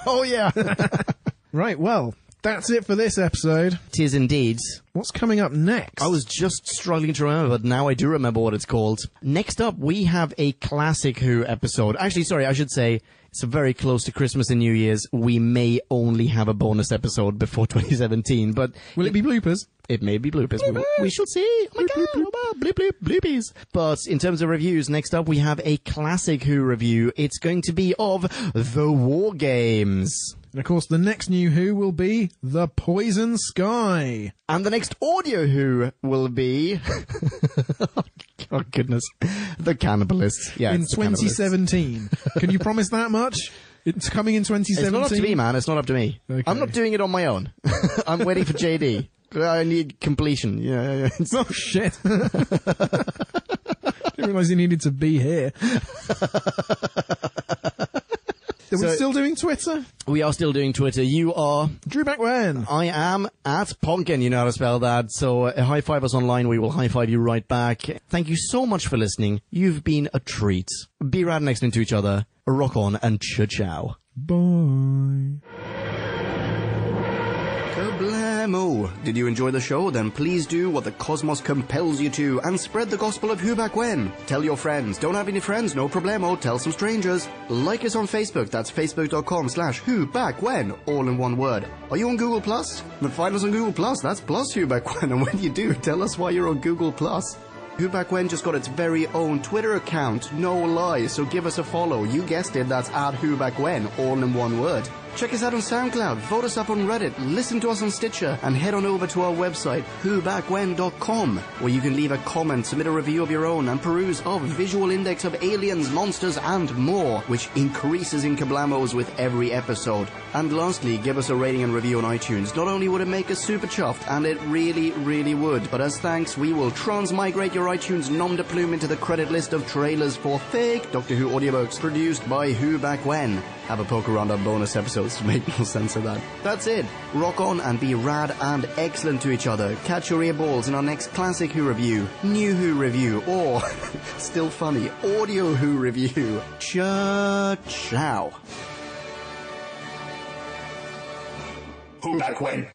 Oh, yeah. Right, well, that's it for this episode. Tis indeed. What's coming up next? I was just struggling to remember, but now I do remember what it's called. Next up, we have a Classic Who episode. Actually, sorry, I should say, it's very close to Christmas and New Year's. We may only have a bonus episode before 2017, but... Will it be bloopers? It may be bloopers. We shall see. Oh my god, bloop, bloop, bloopies. But in terms of reviews, next up we have a Classic Who review. It's going to be of The War Games. And of course, the next new Who will be The Poison Sky. And the next Audio Who will be... Oh, goodness. The cannibalists. Yeah, in it's the cannibalists. 2017. Can you promise that much? It's coming in 2017? It's not up to me, man. It's not up to me. Okay. I'm not doing it on my own. I'm waiting for JD. I need completion. Yeah. Oh, shit. Didn't realise you needed to be here. Are we still doing Twitter? We are still doing Twitter. You are... Drew back when? I am at Ponkin. You know how to spell that. So high five us online. We will high five you right back. Thank you so much for listening. You've been a treat. Be rad next into each other. Rock on and ciao. Bye. Kablamo! Did you enjoy the show? Then please do what the cosmos compels you to and spread the gospel of who back when. Tell your friends. Don't have any friends? No problemo. Tell some strangers. Like us on Facebook. That's facebook.com/who back when. All in one word. Are you on Google Plus? Then find us on Google Plus. That's plus who back when. And when you do, tell us why you're on Google Plus. Who Back When just got its very own Twitter account, no lie, so give us a follow. You guessed it, that's at Who Back When, all in one word. Check us out on SoundCloud, vote us up on Reddit, listen to us on Stitcher, and head on over to our website, whobackwhen.com, where you can leave a comment, submit a review of your own, and peruse of visual index of aliens, monsters, and more, which increases in kablamos with every episode. And lastly, give us a rating and review on iTunes. Not only would it make us super chuffed, and it really, really would, but as thanks, we will transmigrate your iTunes nom de plume into the credit list of trailers for fake Doctor Who audiobooks produced by Who Back When. Have a poke around our bonus episodes to make no sense of that. That's it. Rock on and be rad and excellent to each other. Catch your earballs in our next classic Who review, new Who review, or, still funny, audio Who review. Ciao. Who Back When?